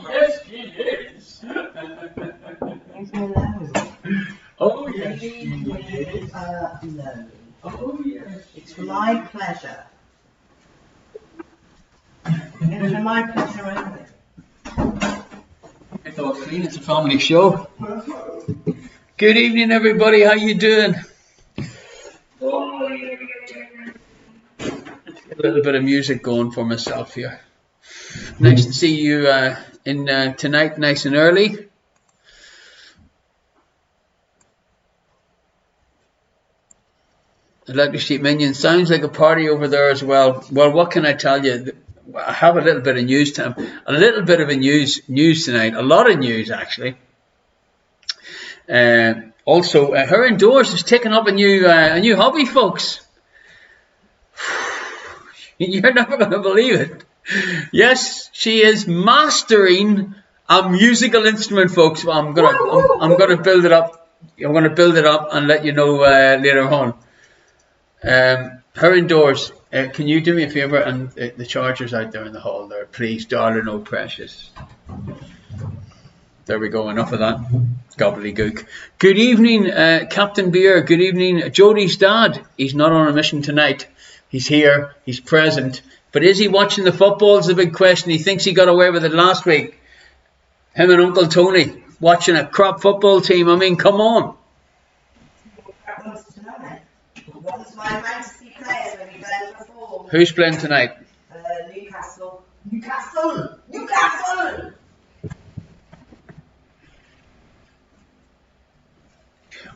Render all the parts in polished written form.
Yes, she is. Oh, yes, she is. No. Oh, yes. It's for my pleasure. It's for my pleasure only. I thought clean, it's a family show. Good evening, everybody. How you doing? Let's get a little bit of music going for myself here. Nice to see you tonight, nice and early. Electric Minion sounds like a party over there as well. Well, what can I tell you? I have a little bit of news time. A little bit of a news tonight. A lot of news actually. Also, her indoors has taken up a new hobby, folks. You're never going to believe it. Yes, she is mastering a musical instrument, folks. I'm gonna build it up. I'm gonna build it up and let you know later on. Her indoors. Can you do me a favour? And the charger's out there in the hall there, please, darling. Oh, precious. There we go. Enough of that gobbledygook. Good evening, Captain Beer. Good evening, Jodie's dad. He's not on a mission tonight. He's here. He's present. But is he watching the football? Is the big question. He thinks he got away with it last week. Him and Uncle Tony watching a crop football team. I mean, come on. What's my fantasy players when you play before? Who's playing tonight? Newcastle. Newcastle!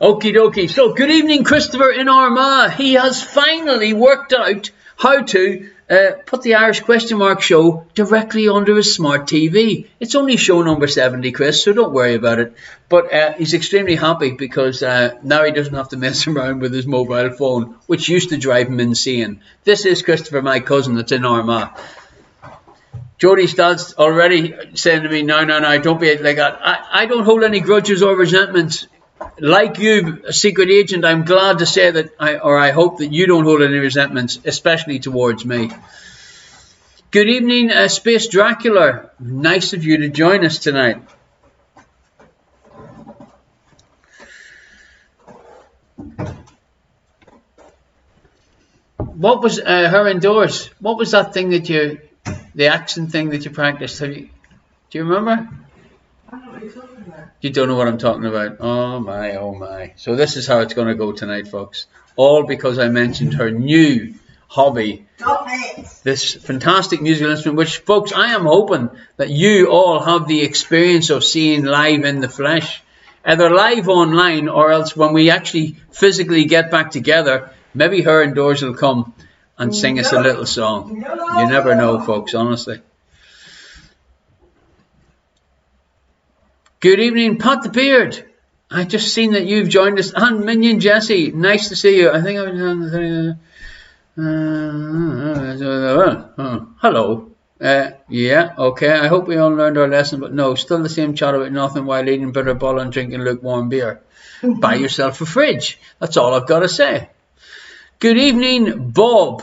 Okie dokie. So, good evening, Christopher in Armagh. He has finally worked out how to put the Irish question mark show directly onto his smart TV. It's only show number 70, Chris, so don't worry about it. But he's extremely happy because now he doesn't have to mess around with his mobile phone, which used to drive him insane. This is Christopher, my cousin, that's in Armagh. Jodie's dad's already saying to me, no, don't be like that. I don't hold any grudges or resentments. Like you, a secret agent, I'm glad to say that, I hope that you don't hold any resentments, especially towards me. Good evening, Space Dracula. Nice of you to join us tonight. What was her indoors? What was that thing that the accent thing that you practiced? Do you remember? I don't know what you're talking about. You don't know what I'm talking about. Oh my, oh my. So this is how it's going to go tonight, folks. All because I mentioned her new hobby. Stop it! This fantastic musical instrument, which, folks, I am hoping that you all have the experience of seeing live in the flesh. Either live online or else when we actually physically get back together, maybe her indoors will come and sing us a little song. You never know, folks, honestly. Good evening, Pat the Beard. I just seen that you've joined us. And Minion Jesse, nice to see you. I think I was on the hello. Yeah, okay. I hope we all learned our lesson, but no, still the same chat about nothing while eating bitter ball and drinking lukewarm beer. Buy yourself a fridge. That's all I've got to say. Good evening, Bob.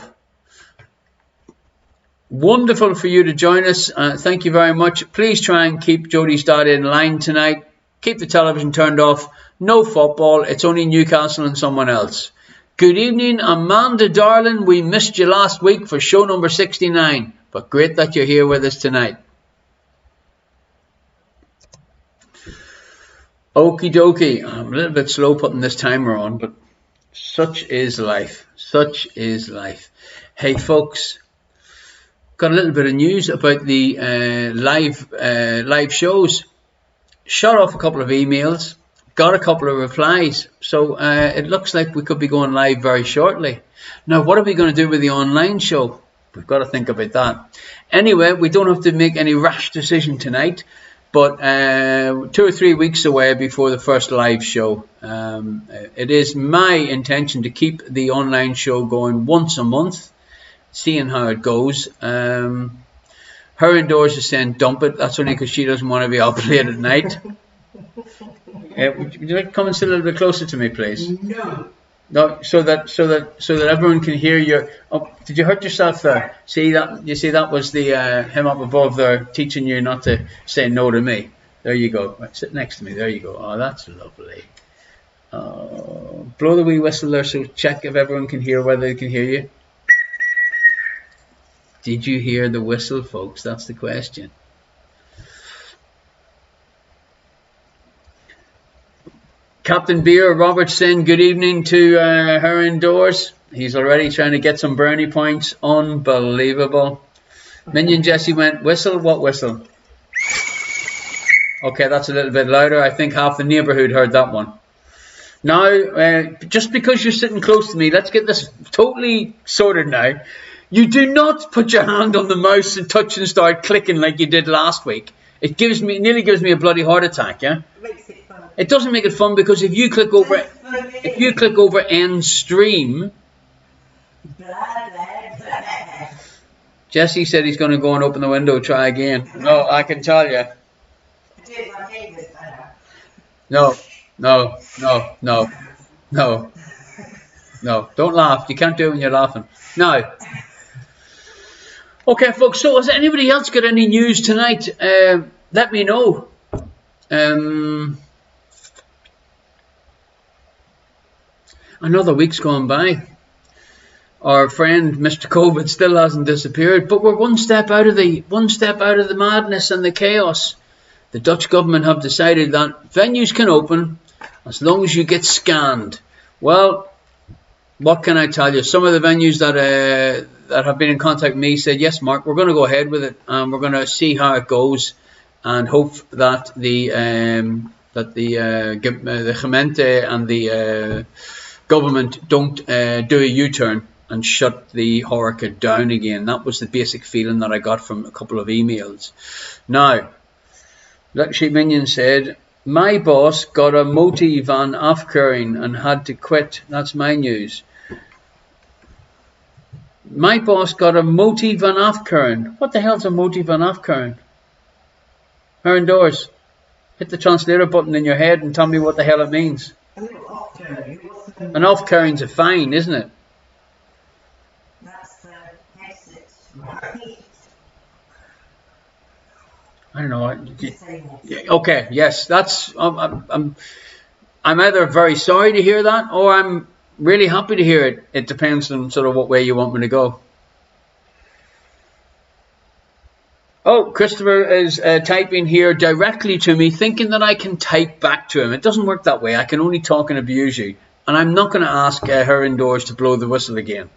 Wonderful for you to join us. Thank you very much. Please try and keep Jodie's dad in line tonight. Keep the television turned off. No football. It's only Newcastle and someone else. Good evening, Amanda darling. We missed you last week for show number 69. But great that you're here with us tonight. Okie dokie. I'm a little bit slow putting this timer on, but such is life. Such is life. Hey, folks. Got a little bit of news about the live shows. Shot off a couple of emails, got a couple of replies, so it looks like we could be going live very shortly. Now, what are we going to do with the online show? We've got to think about that. Anyway, we don't have to make any rash decision tonight. but 2 or 3 weeks away before the first live show. It is my intention to keep the online show going once a month, seeing how it goes. Her indoors is saying dump it. That's only because she doesn't want to be up late at night. Would you like to come and sit a little bit closer to me, please? No. No, so that everyone can hear your. Oh, did you hurt yourself there? See that? You see that was the him up above there teaching you not to say no to me. There you go. Right, sit next to me. There you go. Oh, that's lovely. Blow the wee whistle there, so check if everyone can hear whether they can hear you. Did you hear the whistle, folks? That's the question. Captain Beer Robertson, good evening to her indoors. He's already trying to get some brownie points. Unbelievable. Minion Jesse went, whistle? What whistle? Okay, that's a little bit louder. I think half the neighbourhood heard that one. Now, just because you're sitting close to me, let's get this totally sorted now. You do not put your hand on the mouse and touch and start clicking like you did last week. It nearly gives me a bloody heart attack, yeah? It doesn't make it fun because if you click over end stream, Jesse said he's going to go and open the window, try again. No, I can tell you. No. Don't laugh. You can't do it when you're laughing. No. Okay, folks. So, has anybody else got any news tonight? Let me know. Another week's gone by. Our friend Mr. COVID still hasn't disappeared, but we're one step out of the madness and the chaos. The Dutch government have decided that venues can open as long as you get scanned. Well, what can I tell you? Some of the venues that have been in contact with me said, yes, Mark, we're going to go ahead with it, and we're going to see how it goes, and hope that the gemeente and the government don't do a U-turn and shut the Horeca down again. That was the basic feeling that I got from a couple of emails. Now, Luxury Minion said, my boss got a Moti van Afkeuring and had to quit. That's my news. My boss got a Moti van Afkeuring. What the hell's a Moti van Afkeuring? Her indoors. Hit the translator button in your head and tell me what the hell it means. An off-carrying's a fine, isn't it? That's the exit. I don't know. Okay, yes, that's. I'm either very sorry to hear that, or I'm really happy to hear it. It depends on sort of what way you want me to go. Oh, Christopher is typing here directly to me, thinking that I can type back to him. It doesn't work that way. I can only talk and abuse you. And I'm not going to ask her indoors to blow the whistle again.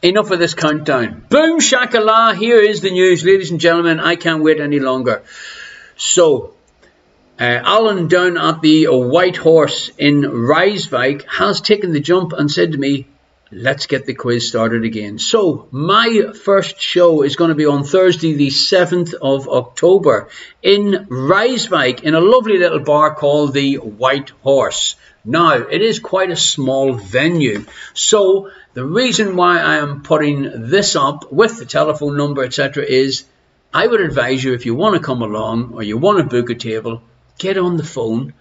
Enough of this countdown. Boom shakallah, here is the news. Ladies and gentlemen, I can't wait any longer. So, Alan down at the White Horse in Rijswijk has taken the jump and said to me, let's get the quiz started again. So, my first show is going to be on Thursday, the 7th of October in Rijswijk, in a lovely little bar called the White Horse. Now, it is quite a small venue. So, the reason why I am putting this up with the telephone number, etc., is I would advise you, if you want to come along or you want to book a table, get on the phone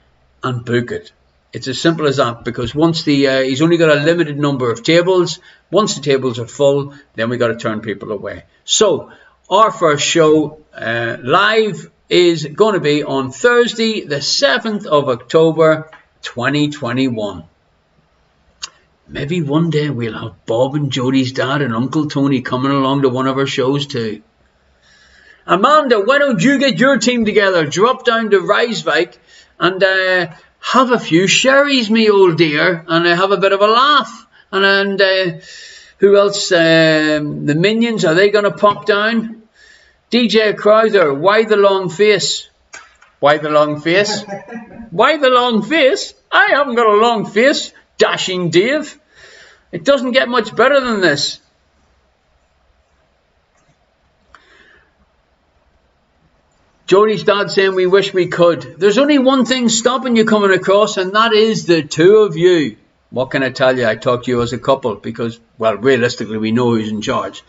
and book it. It's as simple as that, because once he's only got a limited number of tables. Once the tables are full, then we got to turn people away. So our first show live is going to be on Thursday, the 7th of October, 2021. Maybe one day we'll have Bob and Jodie's dad and Uncle Tony coming along to one of our shows too. Amanda, why don't you get your team together, drop down to Rijswijk and have a few sherries, me old dear, and have a bit of a laugh. And who else? The Minions, are they going to pop down? DJ Crowther, why the long face? Why the long face? Why the long face? I haven't got a long face, Dashing Dave. It doesn't get much better than this. Jodie's dad saying we wish we could. There's only one thing stopping you coming across, and that is the two of you. What can I tell you? I talk to you as a couple because, well, realistically, we know who's in charge.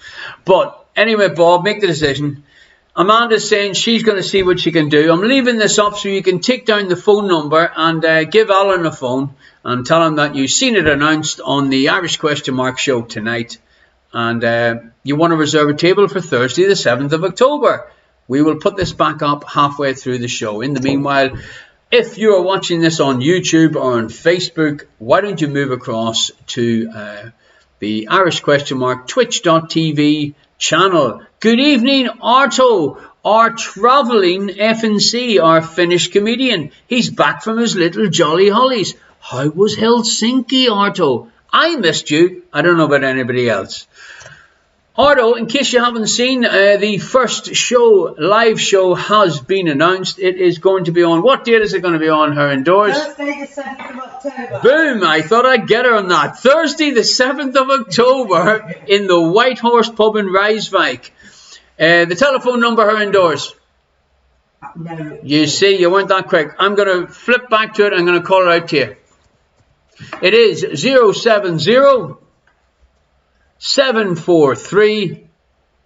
But anyway, Bob, make the decision. Amanda's saying she's going to see what she can do. I'm leaving this up so you can take down the phone number and give Alan a phone and tell him that you've seen it announced on the Irish Question Mark show tonight. And you want to reserve a table for Thursday, the 7th of October. We will put this back up halfway through the show. In the meanwhile, if you are watching this on YouTube or on Facebook, why don't you move across to the Irish Question Mark Twitch.tv channel. Good evening, Arto, our travelling FNC, our Finnish comedian. He's back from his little jolly hollies. How was Helsinki, Arto? I missed you. I don't know about anybody else. Arto, in case you haven't seen, the first show, live show, has been announced. It is going to be on, what date is it going to be on, her indoors? Thursday the 7th of October. Boom, I thought I'd get her on that. Thursday the 7th of October in the White Horse Pub in Rijswijk. The telephone number, her indoors. No. You see, you weren't that quick. I'm going to flip back to it. I'm going to call it out to you. It is 070 743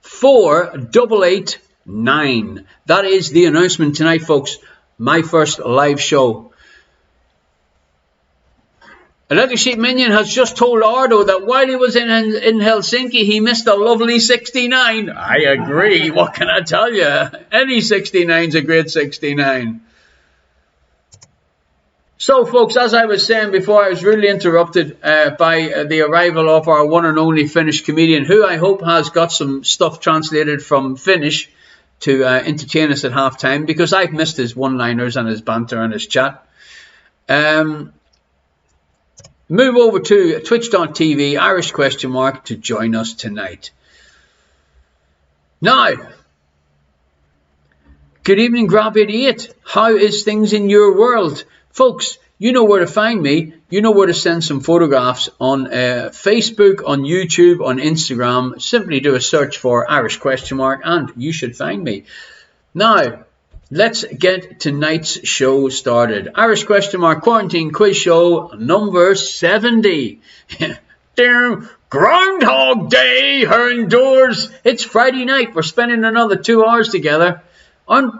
4889. That is the announcement tonight, folks. My first live show. Electric Sheep Minion has just told Ardo that while he was in Helsinki, he missed a lovely 69. I agree. What can I tell you? Any 69's a great 69. So, folks, as I was saying before, I was rudely interrupted by the arrival of our one and only Finnish comedian, who I hope has got some stuff translated from Finnish to entertain us at halftime, because I've missed his one-liners and his banter and his chat. Move over to twitch.tv, Irish Question Mark, to join us tonight. Now, good evening, Grab88. How is things in your world? Folks, you know where to find me. You know where to send some photographs on Facebook, on YouTube, on Instagram. Simply do a search for Irish Question Mark and you should find me. Now, let's get tonight's show started. Irish Question Mark Quarantine Quiz Show number 70. Groundhog Day, her indoors. It's Friday night. We're spending another 2 hours together. Aren't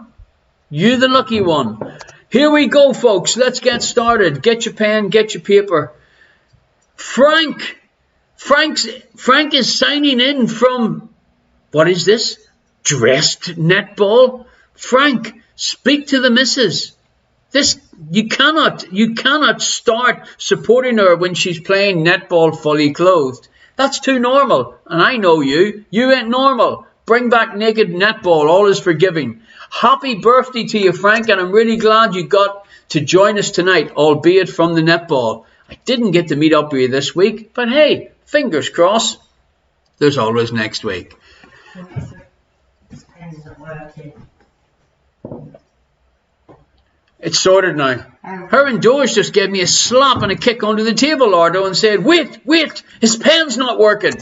you the lucky one? Here we go, folks. Let's get started. Get your pen, get your paper. Frank is signing in from, what is this? Dressed netball? Frank, speak to the missus. You cannot start supporting her when she's playing netball fully clothed. That's too normal. And I know you. You ain't normal. Bring back naked netball. All is forgiving. Happy birthday to you, Frank, and I'm really glad you got to join us tonight, albeit from the netball. I didn't get to meet up with you this week, but hey, fingers crossed. There's always next week. This pen isn't working. It's sorted now. Her indoors just gave me a slap and a kick under the table, Lardo, and said, wait, his pen's not working.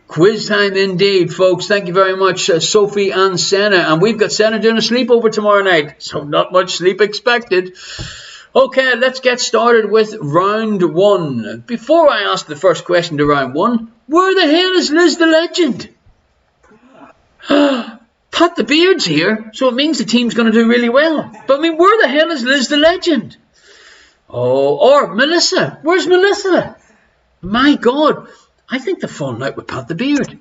Quiz time indeed, folks. Thank you very much, Sophie and Senna. And we've got Senna doing a sleepover tomorrow night, so not much sleep expected. Okay, let's get started with round one. Before I ask the first question to round one, where the hell is Liz the Legend? Pat the Beard's here, so it means the team's going to do really well. But I mean, where the hell is Liz the Legend? Oh, or Melissa. Where's Melissa? My God. I think they're falling out with Pat the Beard.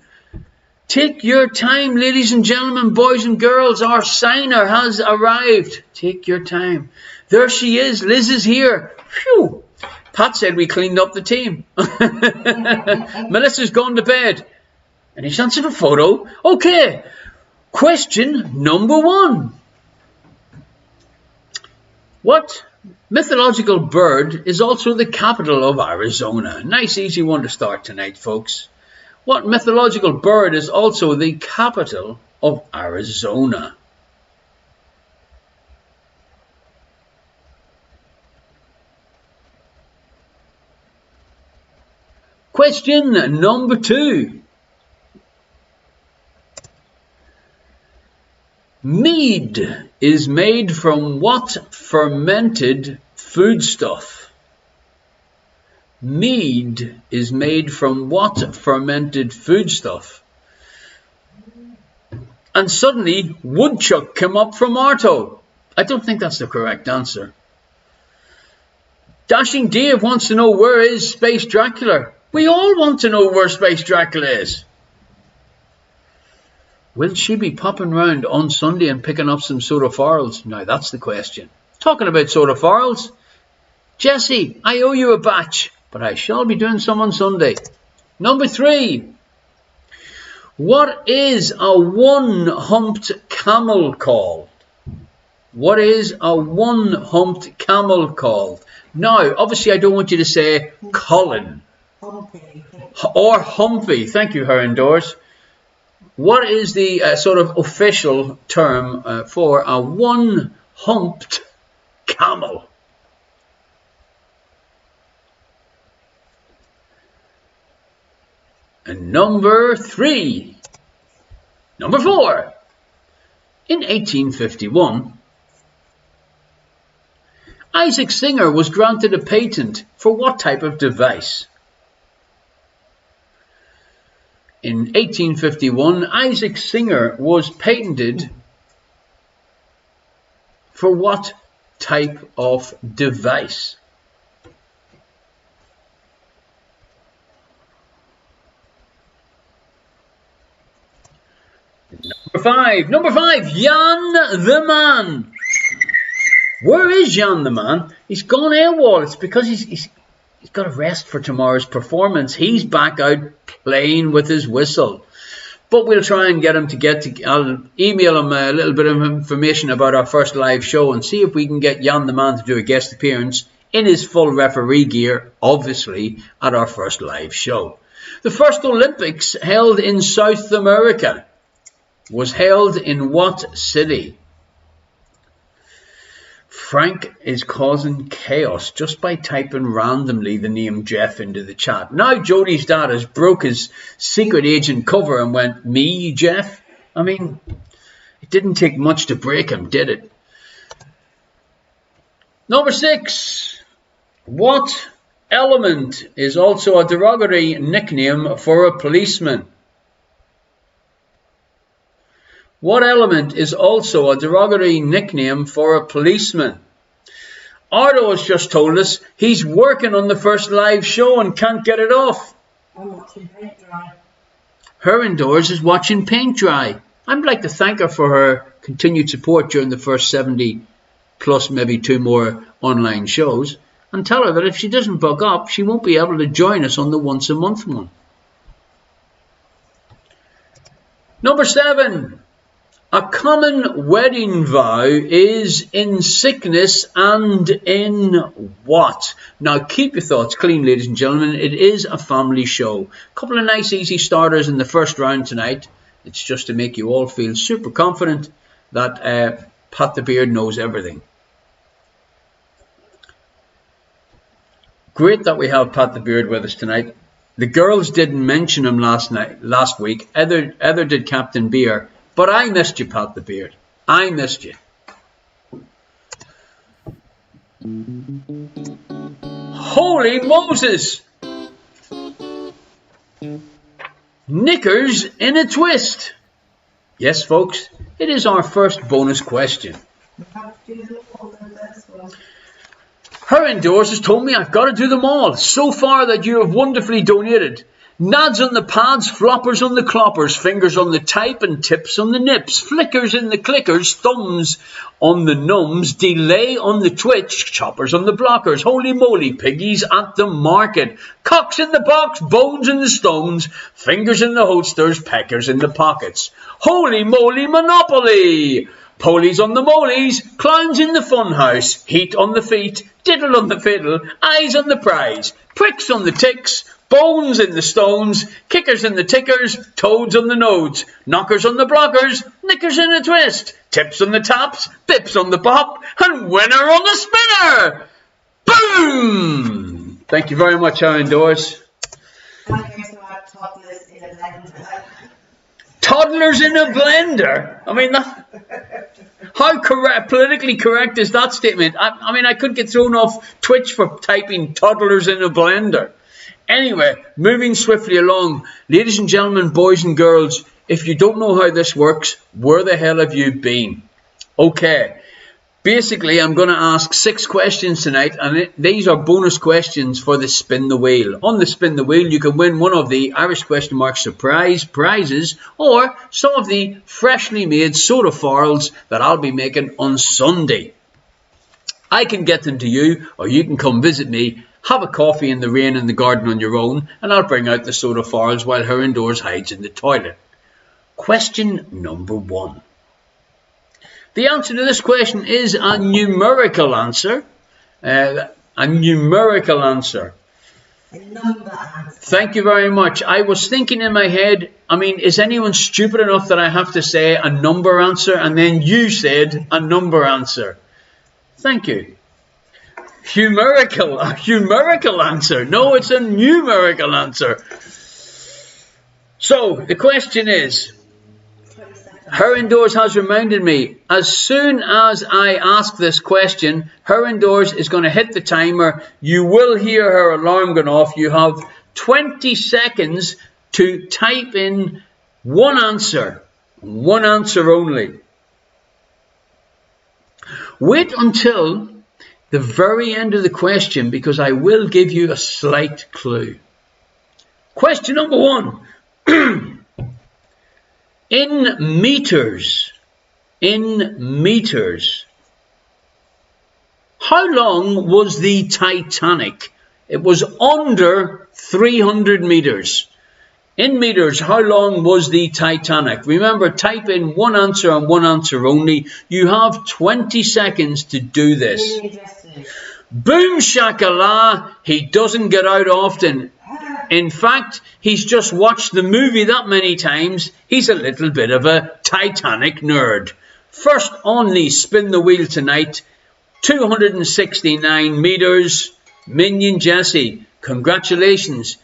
Take your time, ladies and gentlemen, boys and girls. Our signer has arrived. Take your time. There she is. Liz is here. Phew. Pat said we cleaned up the team. Melissa's gone to bed. Any chance of a photo? Okay. Question number one. What mythological bird is also the capital of Arizona? Nice easy one to start tonight, folks. What mythological bird is also the capital of Arizona? Question number 2. Mead is made from what fermented foodstuff? Mead is made from what fermented foodstuff? And suddenly, woodchuck came up from Arto. I don't think that's the correct answer. Dashing Dave wants to know, where is Space Dracula? We all want to know where Space Dracula is. Will she be popping round on Sunday and picking up some soda farls? Now that's the question. Talking about soda farls, Jesse, I owe you a batch, but I shall be doing some on Sunday. Number 3. What is a one-humped camel called? What is a one-humped camel called? Now, obviously I don't want you to say Colin. Humpy. Or Humpy. Thank you, her indoors. What is the sort of official term for a one-humped camel? And number 3. Number 4. In 1851, Isaac Singer was granted a patent for what type of device? In 1851, Isaac Singer was patented for what type of device? Number 5, Jan the Man. Where is Jan the Man? He's gone AWOL. It's because he's got a rest for tomorrow's performance. He's back out playing with his whistle. But we'll try and get him I'll email him a little bit of information about our first live show and see if we can get Jan the Man to do a guest appearance in his full referee gear, obviously, at our first live show. The first Olympics held in South America was held in what city? Frank is causing chaos just by typing randomly the name Jeff into the chat. Now Jodie's dad has broke his secret agent cover and went, me, Jeff? I mean, it didn't take much to break him, did it? Number 6. What element is also a derogatory nickname for a policeman? What element is also a derogatory nickname for a policeman? Ardo has just told us he's working on the first live show and can't get it off. I'm watching paint dry. Her indoors is watching paint dry. I'd like to thank her for her continued support during the first 70 plus maybe 2 more online shows, and tell her that if she doesn't bug up, she won't be able to join us on the once a month one. Number 7. A common wedding vow is in sickness and in what? Now keep your thoughts clean, ladies and gentlemen. It is a family show. A couple of nice easy starters in the first round tonight. It's just to make you all feel super confident that Pat the Beard knows everything. Great that we have Pat the Beard with us tonight. The girls didn't mention him last week. Either did Captain Beer. But I missed you, Pat the Beard. I missed you. Holy Moses! Knickers in a twist. Yes, folks, it is our first bonus question. Her indoors has told me I've got to do them all. So far that you have wonderfully donated. Nads on the pads, floppers on the cloppers, fingers on the type and tips on the nips, flickers in the clickers, thumbs on the nums, delay on the twitch, choppers on the blockers, holy moly, piggies at the market, cocks in the box, bones in the stones, fingers in the holsters, peckers in the pockets, holy moly, monopoly! Polies on the molies, clowns in the funhouse, heat on the feet, diddle on the fiddle, eyes on the prize, pricks on the ticks, bones in the stones, kickers in the tickers, toads on the nodes, knockers on the blockers, knickers in a twist, tips on the taps, bips on the pop, and winner on the spinner! Boom! Thank you very much, Aaron Doors. toddlers in a blender. Toddlers in a blender? I mean, how politically correct is that statement? I mean, I could get thrown off Twitch for typing toddlers in a blender. Anyway, moving swiftly along. Ladies and gentlemen, boys and girls, if you don't know how this works, where the hell have you been? Okay. Basically, I'm going to ask 6 questions tonight, and these are bonus questions for the Spin the Wheel. On the Spin the Wheel, you can win one of the Irish question mark surprise prizes, or some of the freshly made soda farls that I'll be making on Sunday. I can get them to you, or you can come visit me, have a coffee in the rain in the garden on your own, and I'll bring out the soda farls while her indoors hides in the toilet. Question number 1. The answer to this question is a numerical answer. A numerical answer. A number answer. Thank you very much. I was thinking in my head, I mean, is anyone stupid enough that I have to say a number answer? And then you said a number answer. Thank you. A numerical answer. No, it's a numerical answer. So, the question is, her indoors has reminded me, as soon as I ask this question, her indoors is going to hit the timer. You will hear her alarm going off. You have 20 seconds to type in one answer only. Wait until the very end of the question, because I will give you a slight clue. Question number 1. In meters, how long was the Titanic? It was under 300 meters. In meters, how long was the Titanic? Remember, type in one answer and one answer only. You have 20 seconds to do this. Boom shakallah, he doesn't get out often. In fact, he's just watched the movie that many times, he's a little bit of a Titanic nerd. First on the Spin the Wheel tonight, 269 meters. Minion Jesse, congratulations.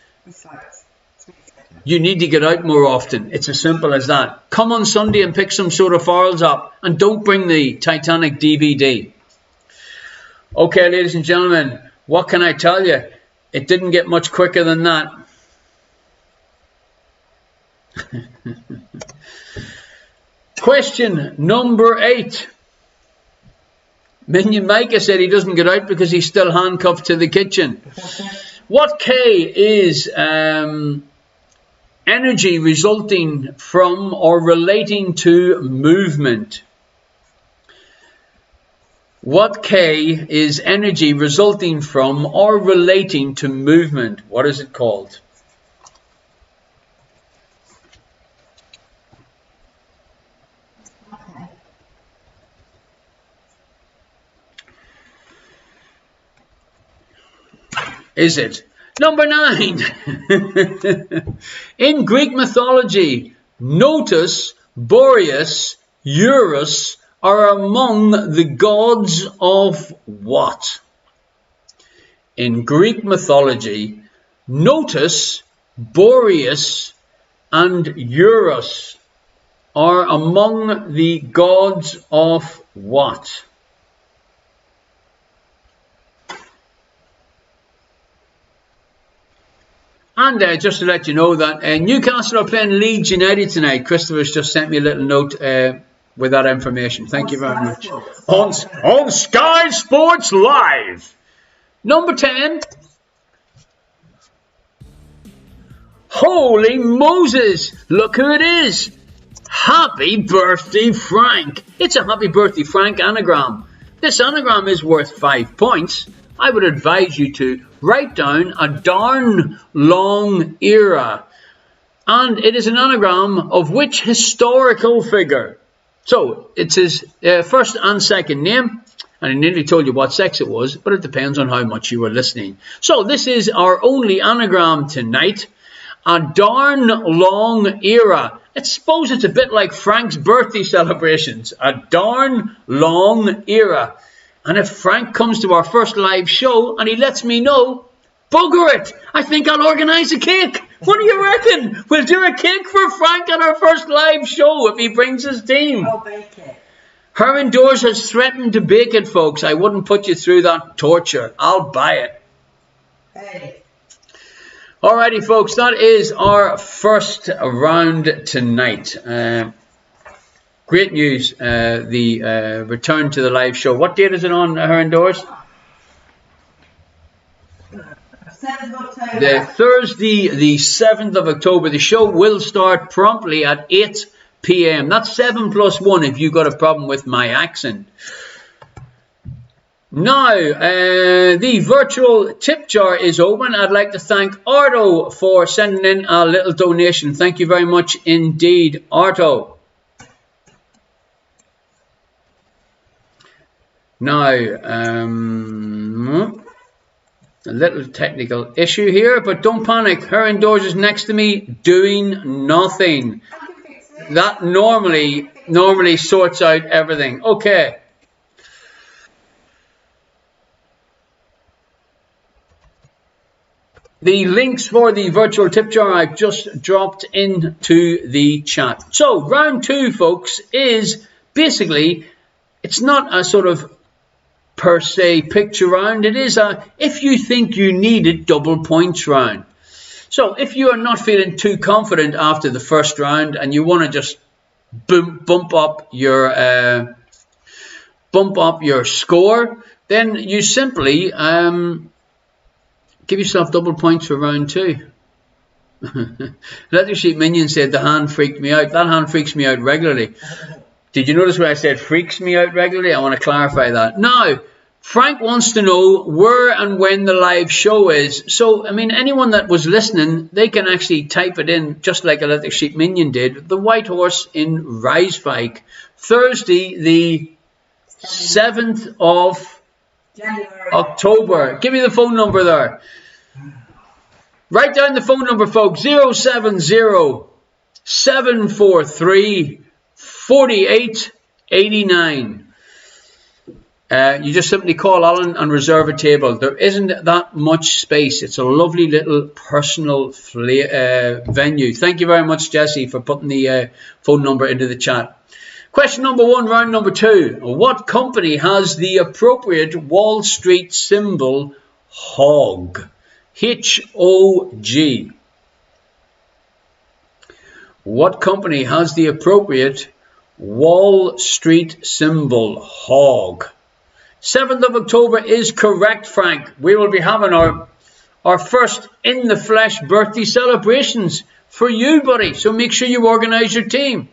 You need to get out more often. It's as simple as that. Come on Sunday and pick some soda farls up, and don't bring the Titanic DVD. Okay, ladies and gentlemen, what can I tell you? It didn't get much quicker than that. Question number 8. Minion Micah said he doesn't get out because he's still handcuffed to the kitchen. What K is energy resulting from or relating to movement? What K is energy resulting from or relating to movement? What is it called? Is it? Number 9. In Greek mythology, Notus, Boreas, Eurus are among the gods of what? In Greek mythology, Notus, Boreas, and Eurus are among the gods of what? And just to let you know that Newcastle are playing Leeds United tonight. Christopher's just sent me a little note with that information. Thank you very much. On Sky Sports Live. Number 10. Holy Moses. Look who it is. Happy birthday, Frank. It's a happy birthday, Frank anagram. This anagram is worth 5 points. I would advise you to write down a darn long era. And it is an anagram of which historical figure? So, it's his first and second name. And I nearly told you what sex it was, but it depends on how much you were listening. So, this is our only anagram tonight. A darn long era. I suppose it's a bit like Frank's birthday celebrations. A darn long era. And if Frank comes to our first live show and he lets me know, bugger it, I think I'll organise a cake. What do you reckon? We'll do a cake for Frank at our first live show if he brings his team. I'll bake it. Her indoors has threatened to bake it, folks. I wouldn't put you through that torture. I'll buy it. Hey. Alrighty, folks, that is our first round tonight. Great news, the return to the live show. What date is it on, her indoors? 7th of October. The Thursday, the 7th of October. The show will start promptly at 8 p.m. That's 7 plus 1 if you've got a problem with my accent. Now, the virtual tip jar is open. I'd like to thank Arto for sending in a little donation. Thank you very much indeed, Arto. Now, a little technical issue here, but don't panic. Her indoors is next to me doing nothing. That normally sorts out everything. Okay. The links for the virtual tip jar I've just dropped into the chat. So, round 2, folks, is basically, it's not a sort of per se picture round. It is a if you think you need it double points round. So if you are not feeling too confident after the first round and you want to just bump up your score, then you simply give yourself double points for round 2. Leather Sheep Minion said the hand freaked me out. That hand freaks me out regularly. Did you notice when I said freaks me out regularly? I want to clarify that. Now, Frank wants to know where and when the live show is. So, I mean, anyone that was listening, they can actually type it in just like Electric Sheep Minion did. The White Horse in Rijswijk. Thursday, the 7th of January. October. Give me the phone number there. Write down the phone number, folks. 070-743-4889. You just simply call Alan and reserve a table. There isn't that much space. It's a lovely little personal venue. Thank you very much, Jesse, for putting the phone number into the chat. Question number 1, round number 2. What company has the appropriate Wall Street symbol HOG? H-O-G. What company has the appropriate Wall Street symbol HOG? 7th of October is correct, Frank. We will be having our first in the flesh birthday celebrations for you, buddy. So make sure you organize your team.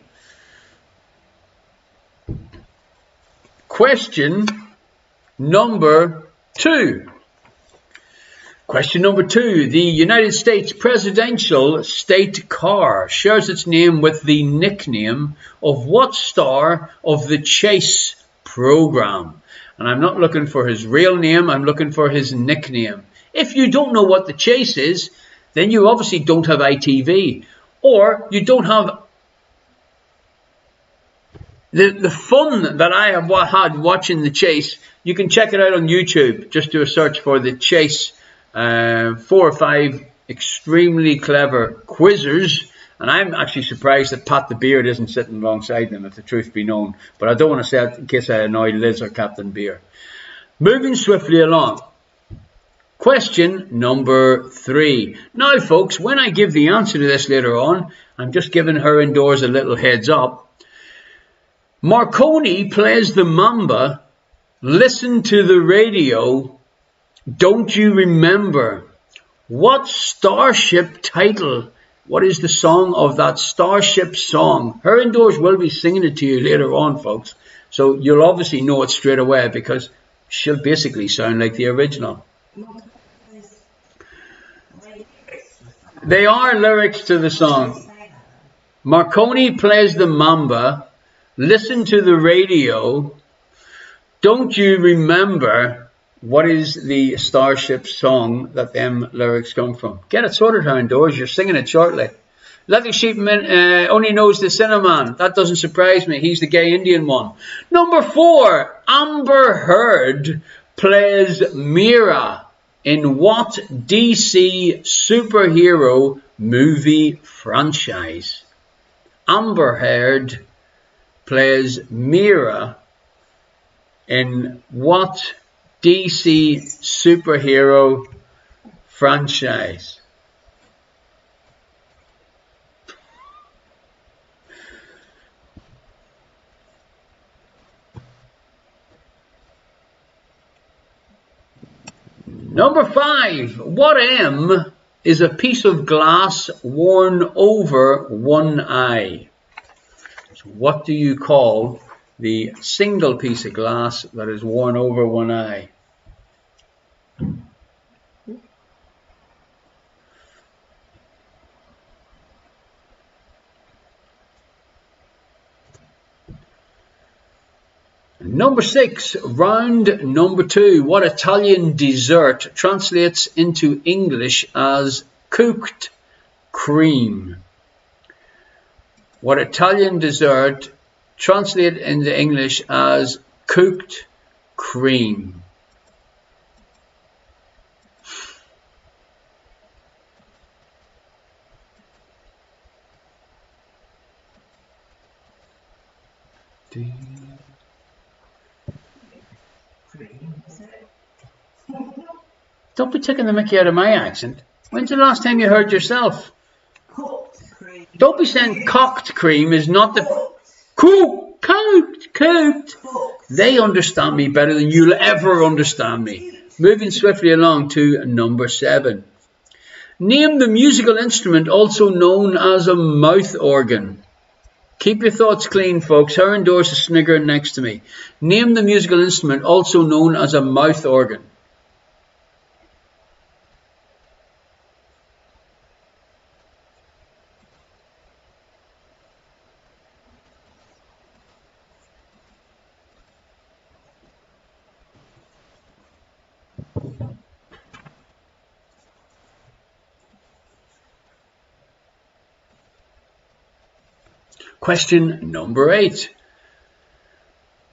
Question number 2. Question number 2. The United States presidential state car shares its name with the nickname of what star of the Chase program? And I'm not looking for his real name, I'm looking for his nickname. If you don't know what the Chase is, then you obviously don't have ITV. Or you don't have the fun that I have had watching the Chase. You can check it out on YouTube. Just do a search for the Chase. 4 or 5 extremely clever quizzers. And I'm actually surprised that Pat the Beard isn't sitting alongside them, if the truth be known. But I don't want to say it in case I annoy Liz or Captain Beer. Moving swiftly along. Question number 3. Now, folks, when I give the answer to this later on, I'm just giving her indoors a little heads up. Marconi plays the Mamba. Listen to the radio. Don't you remember? What starship title? What is the song of that starship song? Her indoors will be singing it to you later on, folks. So you'll obviously know it straight away because she'll basically sound like the original. They are lyrics to the song. Marconi plays the Mamba. Listen to the radio. Don't you remember? What is the starship song that them lyrics come from? Get it sorted, her indoors. You're singing it shortly. Little Sheepman only knows the Cinnamon. That doesn't surprise me. He's the gay Indian one. Number 4. Amber Heard plays Mira in what DC superhero movie franchise? Amber Heard plays Mira in what DC superhero franchise? Number 5. What M is a piece of glass worn over one eye? So what do you call the single piece of glass that is worn over one eye? Number 6, round number 2. What Italian dessert translates into English as cooked cream? What Italian dessert translates into English as cooked cream? Don't be taking the mickey out of my accent. When's the last time you heard yourself? Cooked cream. Don't be saying cocked cream is not the... Cooked. They understand me better than you'll ever understand me. Moving swiftly along to number 7. Name the musical instrument also known as a mouth organ. Keep your thoughts clean, folks. Her Doris is sniggering next to me. Name the musical instrument also known as a mouth organ. Question number 8.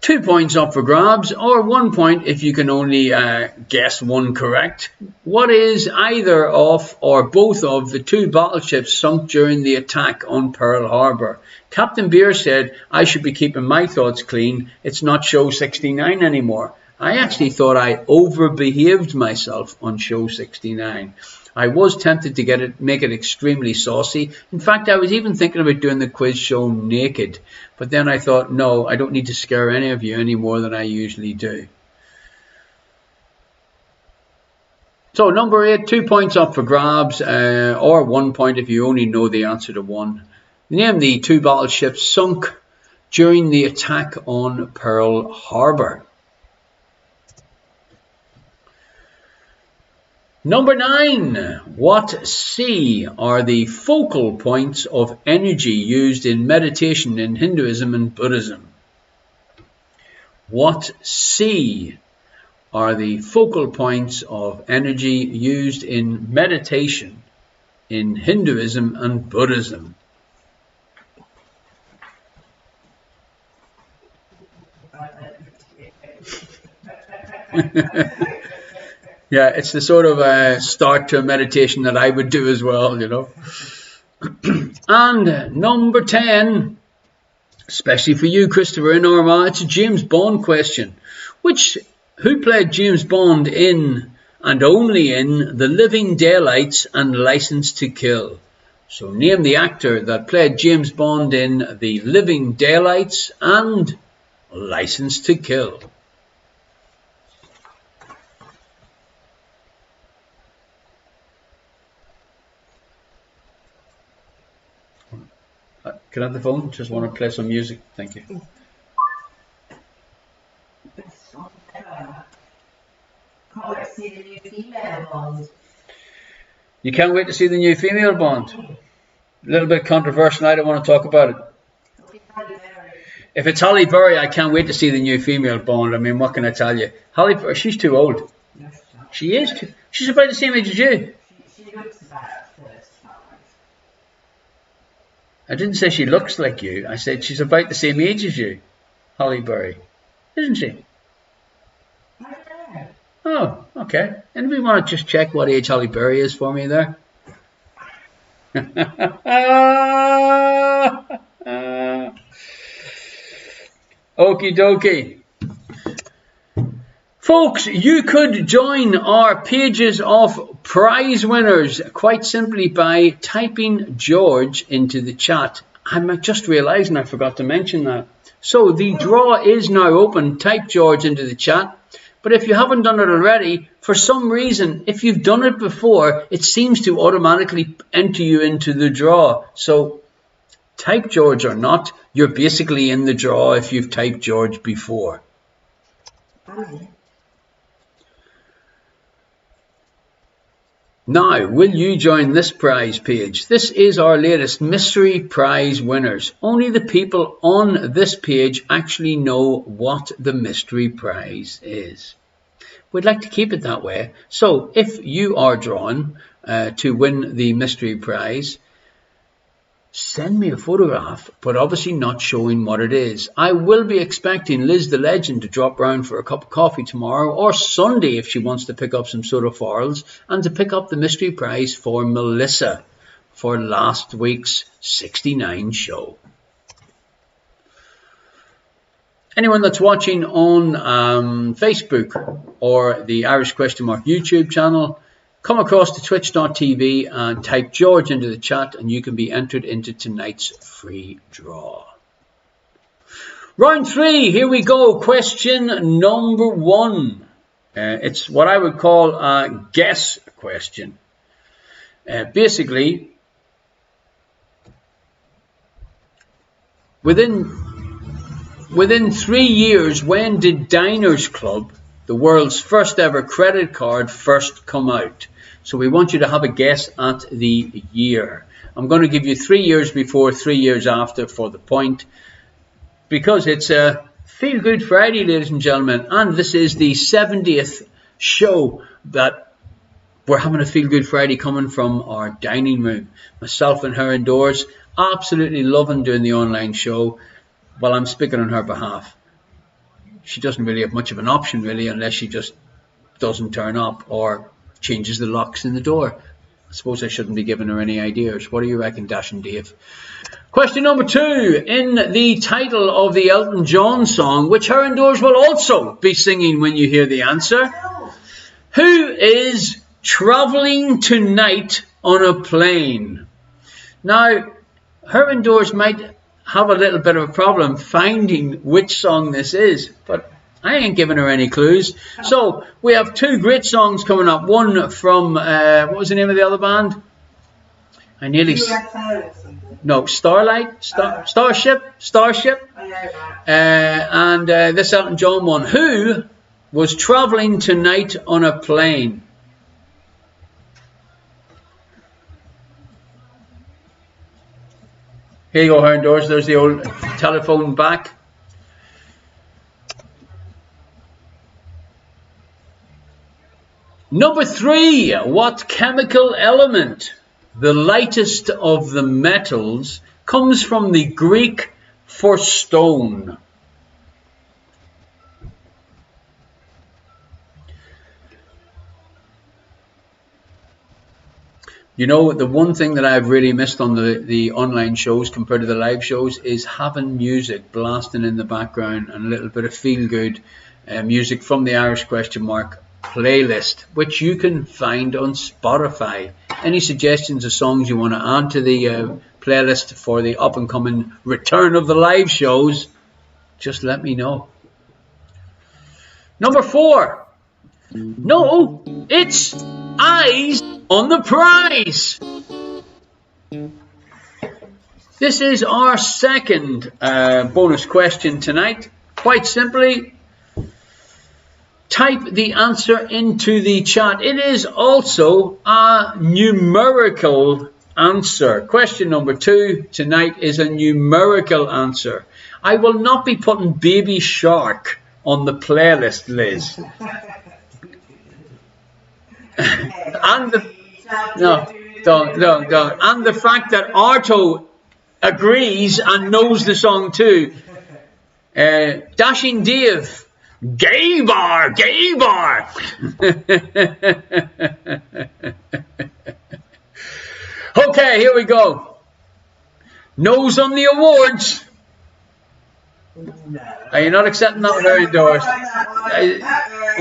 2 points up for grabs, or 1 point if you can only guess one correct. What is either of or both of the 2 battleships sunk during the attack on Pearl Harbor? Captain Beer said, I should be keeping my thoughts clean. It's not show 69 anymore. I actually thought I overbehaved myself on show 69. I was tempted to make it extremely saucy. In fact, I was even thinking about doing the quiz show naked. But then I thought, no, I don't need to scare any of you any more than I usually do. So number 8, 2 points up for grabs, or 1 point if you only know the answer to one. Name the 2 battleships sunk during the attack on Pearl Harbor. Number 9. What C are the focal points of energy used in meditation in Hinduism and Buddhism? What C are the focal points of energy used in meditation in Hinduism and Buddhism? Yeah, it's the sort of start to a meditation that I would do as well, you know. And number 10, especially for you, Christopher in Armagh, it's a James Bond question. Who played James Bond in and only in The Living Daylights and License to Kill? So name the actor that played James Bond in The Living Daylights and License to Kill. Can I have the phone? Just want to play some music. Thank you. Can't wait to see the new female Bond. You can't wait to see the new female Bond? A little bit controversial. I don't want to talk about it. If it's Halle Berry, I can't wait to see the new female Bond. I mean, what can I tell you? Halle Berry, she's too old. She is. She's about the same age as you. She looks about 35. I didn't say she looks like you. I said she's about the same age as you, Halle Berry. Isn't she? I don't know. Oh, okay. Anybody want to just check what age Halle Berry is for me there? Okie dokie. Folks, you could join our pages of prize winners quite simply by typing George into the chat. I'm just realizing I forgot to mention that. So the draw is now open. Type George into the chat. But if you haven't done it already, for some reason, if you've done it before, it seems to automatically enter you into the draw. So type George or not, you're basically in the draw if you've typed George before. Now, will you join this prize page? This is our latest mystery prize winners. Only the people on this page actually know what the mystery prize is. We'd like to keep it that way. So if you are drawn to win the mystery prize, send me a photograph, but obviously not showing what it is. I will be expecting Liz the Legend to drop round for a cup of coffee tomorrow, or Sunday if she wants to pick up some soda foils, and to pick up the mystery prize for Melissa for last week's 69 show. Anyone that's watching on Facebook or the Irish Question Mark YouTube channel, come across to twitch.tv and type George into the chat and you can be entered into tonight's free draw. Round 3, here we go. Question number 1. It's what I would call a guess question. Basically, within 3 years, when did Diners Club, the world's first ever credit card, first come out? So we want you to have a guess at the year. I'm going to give you 3 years before, 3 years after for the point, because it's a Feel Good Friday, ladies and gentlemen, and this is the 70th show that we're having a Feel Good Friday coming from our dining room. Myself and her indoors, absolutely loving doing the online show. Well, I'm speaking on her behalf. She doesn't really have much of an option, really, unless she just doesn't turn up or changes the locks in the door. I suppose I shouldn't be giving her any ideas. What do you reckon, Dash and Dave? Question number 2. In the title of the Elton John song, which her indoors will also be singing when you hear the answer, who is travelling tonight on a plane? Now, her indoors might have a little bit of a problem finding which song this is, but I ain't giving her any clues. So we have 2 great songs coming up. One from what was the name of the other band? I nearly no, Starlight, Starship. And this Elton John one. Who was travelling tonight on a plane? Here you go, her indoors. There's the old telephone back. Number 3. What chemical element, the lightest of the metals, comes from the Greek for stone? You know, the one thing that I've really missed on the online shows compared to the live shows is having music blasting in the background and a little bit of feel-good music from the Irish Question Mark playlist, which you can find on Spotify. Any suggestions of songs you want to add to the playlist for the up-and-coming return of the live shows, just let me know. Number 4. No, it's Eyes on the Prize. This is our second bonus question tonight. Quite simply, type the answer into the chat. It is also a numerical answer. Question number 2 tonight is a numerical answer. I will not be putting Baby Shark on the playlist, Liz. And the don't. And the fact that Arto agrees and knows the song too. Dashing Dave, gay bar. Okay, here we go. Nose on the awards. No. Are you not accepting that one or endorsed?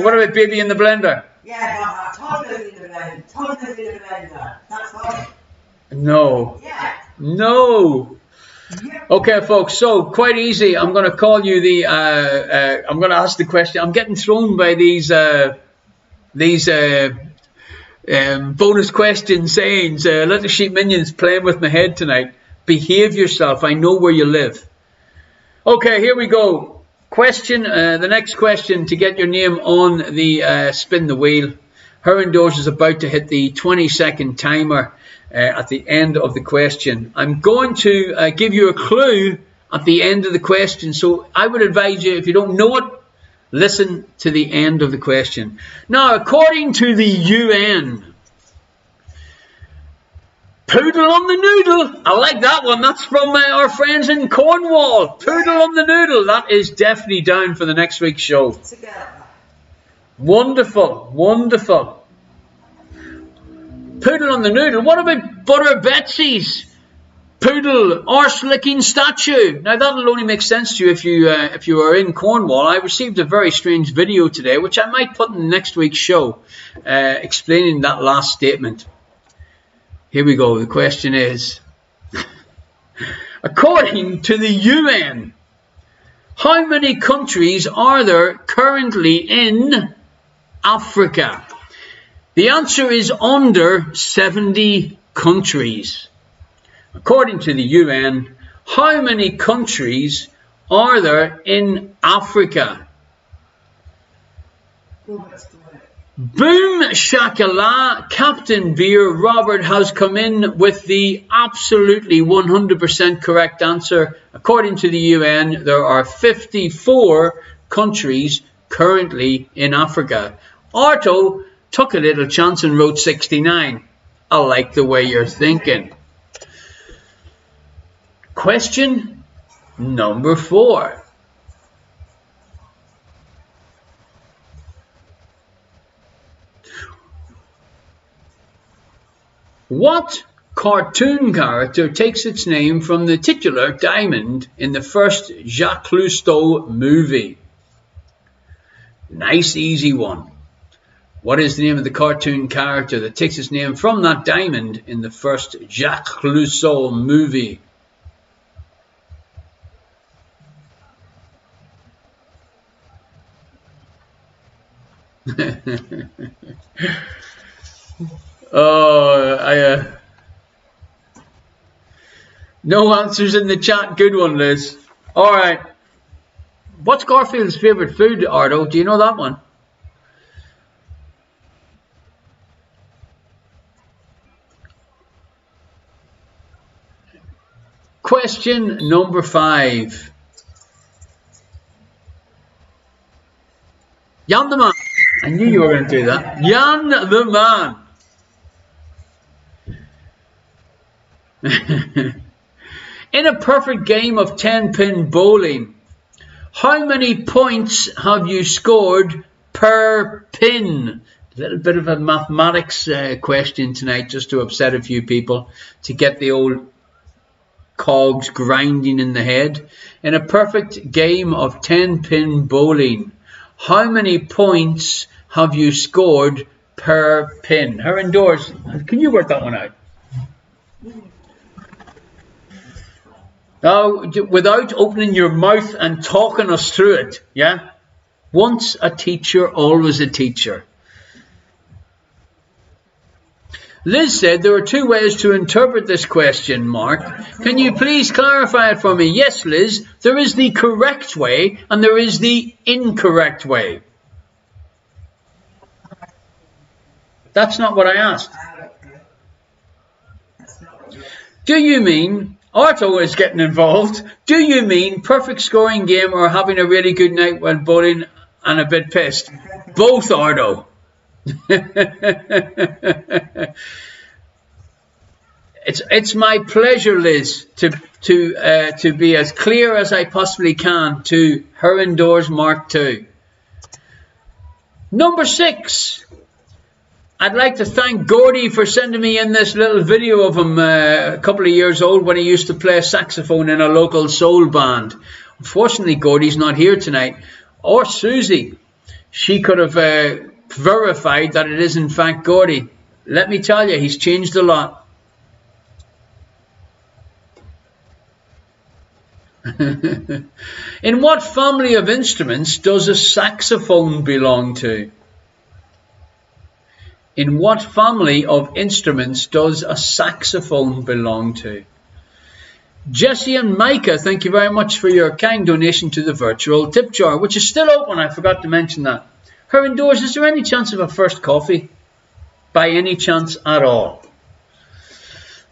What about Baby in the Blender? Yeah, toddlers in the blender. Toddlers in the blender. That's what. No. Yeah. No. Okay, folks. So quite easy. I'm going to call you the. I'm going to ask the question. I'm getting thrown by these bonus question sayings. Little sheep minions playing with my head tonight. Behave yourself. I know where you live. Okay, here we go. Question. The next question to get your name on the spin the wheel. Her indoors is about to hit the 20-second timer at the end of the question. I'm going to give you a clue at the end of the question. So I would advise you, if you don't know it, listen to the end of the question. Now, according to the UN, poodle on the noodle. I like that one. That's from our friends in Cornwall. Poodle on the noodle. That is definitely down for the next week's show. Wonderful. Wonderful. Poodle on the noodle. What about Butter Betsy's poodle arse-licking statue? Now that'll only make sense to you if you are in Cornwall. I received a very strange video today, which I might put in next week's show, explaining that last statement. Here we go. The question is, according to the UN, how many countries are there currently in Africa? The answer is under 70 countries. According to the UN, how many countries are there in Africa? Boom shakala, Captain Beer Robert has come in with the absolutely 100% correct answer. According to the UN, there are 54 countries currently in Africa. Arto took a little chance and wrote 69. I like the way you're thinking. Question number 4. What cartoon character takes its name from the titular diamond in the first Jacques Cousteau movie? Nice easy one. What is the name of the cartoon character that takes its name from that diamond in the first Jacques Cousteau movie? No answers in the chat. Good one, Liz. All right. What's Garfield's favourite food, Ardo? Do you know that one? Question number 5. Jan the Man. I knew you were going to do that. Jan the Man. In a perfect game of 10-pin bowling, how many points have you scored per pin? A little bit of a mathematics question tonight, just to upset a few people, to get the old cogs grinding in the head. In a perfect game of 10-pin bowling, how many points have you scored per pin? Her indoors, can you work that one out? Now, without opening your mouth and talking us through it, yeah? Once a teacher, always a teacher. Liz said there are 2 ways to interpret this question, Mark. Can you please clarify it for me? Yes, Liz, there is the correct way and there is the incorrect way. That's not what I asked. Do you mean, Arto is getting involved, do you mean perfect scoring game or having a really good night when bowling and a bit pissed? Both, Arto. It's my pleasure, Liz, to be as clear as I possibly can to her indoors Mark 2. Number 6. I'd like to thank Gordy for sending me in this little video of him a couple of years old when he used to play saxophone in a local soul band. Unfortunately, Gordy's not here tonight. Or Susie. She could have verified that it is in fact Gordy. Let me tell you, he's changed a lot. In what family of instruments does a saxophone belong to? In what family of instruments does a saxophone belong to? Jesse and Micah, thank you very much for your kind donation to the virtual tip jar, which is still open. I forgot to mention that. Her indoors, is there any chance of a first coffee? By any chance at all?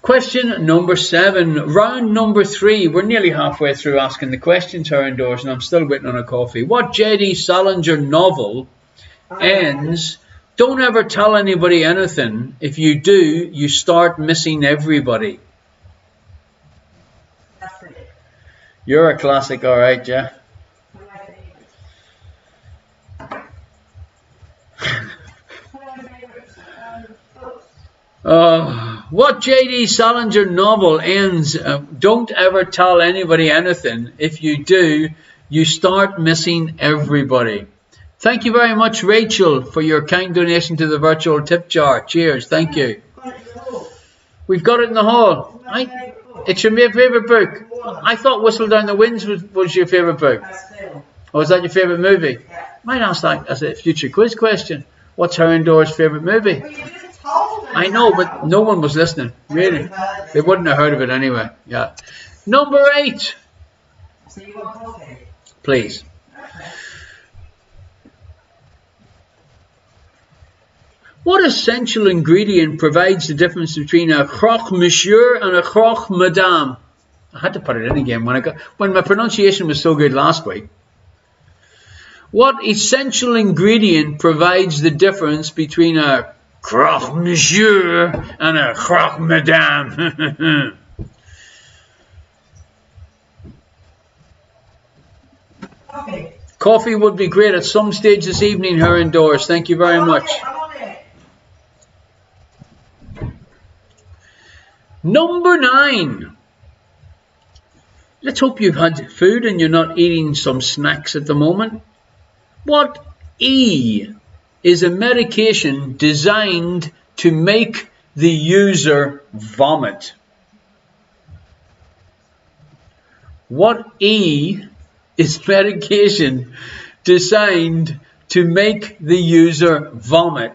Question number 7, round number 3. We're nearly halfway through asking the questions, her indoors, and I'm still waiting on a coffee. What J.D. Salinger novel ends, don't ever tell anybody anything. If you do, you start missing everybody. You're a classic, all right, yeah. What J.D. Salinger novel ends, don't ever tell anybody anything. If you do, you start missing everybody. Thank you very much, Rachel, for your kind donation to the virtual tip jar. Cheers, thank you. We've got it in the hall. It's your favourite book. I thought Whistle Down the Winds was your favourite book. Or was that your favourite movie? Might ask that as a future quiz question. What's her indoors favourite movie? I know, but no one was listening. Really. They wouldn't have heard of it anyway. Yeah. Number 8. Please. What essential ingredient provides the difference between a croque monsieur and a croque madame? I had to put it in again when my pronunciation was so good last week. What essential ingredient provides the difference between a croque monsieur and a croque madame? Coffee would be great at some stage this evening, her indoors. Thank you very much. Number 9. Let's hope you've had food and you're not eating some snacks at the moment. What E is a medication designed to make the user vomit? What E is medication designed to make the user vomit?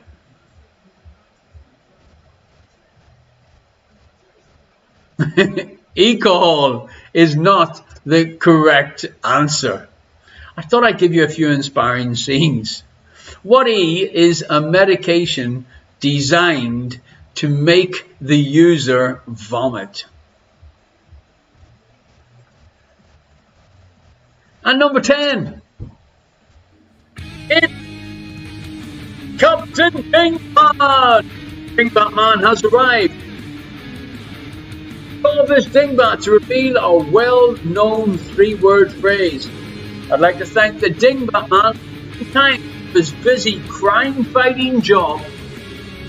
Alcohol is not the correct answer. I thought I'd give you a few inspiring scenes. What E is a medication designed to make the user vomit? And number 10. It's Captain Dingbat. Dingbat Man has arrived. This Dingbat to reveal a well-known 3-word phrase. I'd like to thank the Dingbat Man for time of his busy crime-fighting job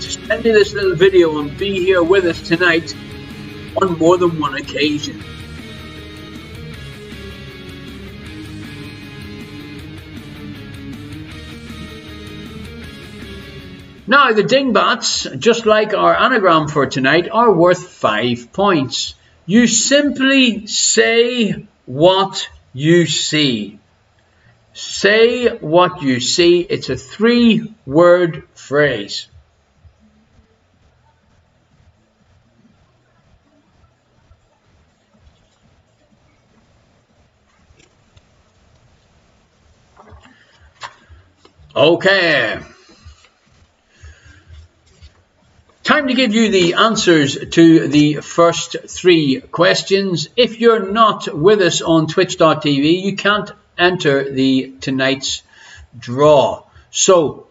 to send me this little video and be here with us tonight on more than one occasion. Now, the Dingbats, just like our anagram for tonight, are worth 5 points. You simply say what you see. Say what you see. It's a 3-word phrase. Okay. Time to give you the answers to the first 3 questions. If you're not with us on twitch.tv, you can't enter tonight's draw. So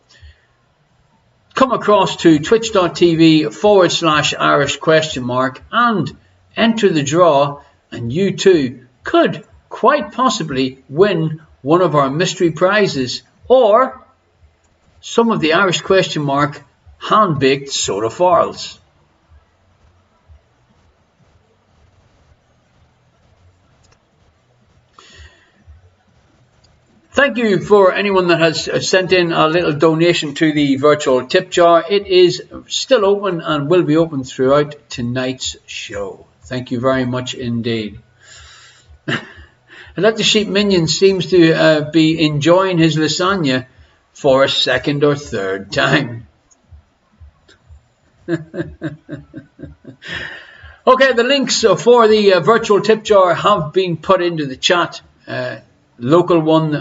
come across to twitch.tv/Irish ? and enter the draw, and you too could quite possibly win one of our mystery prizes, or some of the Irish ? hand-baked soda farls. Thank you for anyone that has sent in a little donation to the virtual tip jar. It is still open and will be open throughout tonight's show. Thank you very much indeed. Let the Sheep Minion seems to be enjoying his lasagna for a second or third time. Okay, the links for the virtual tip jar have been put into the chat. Local one,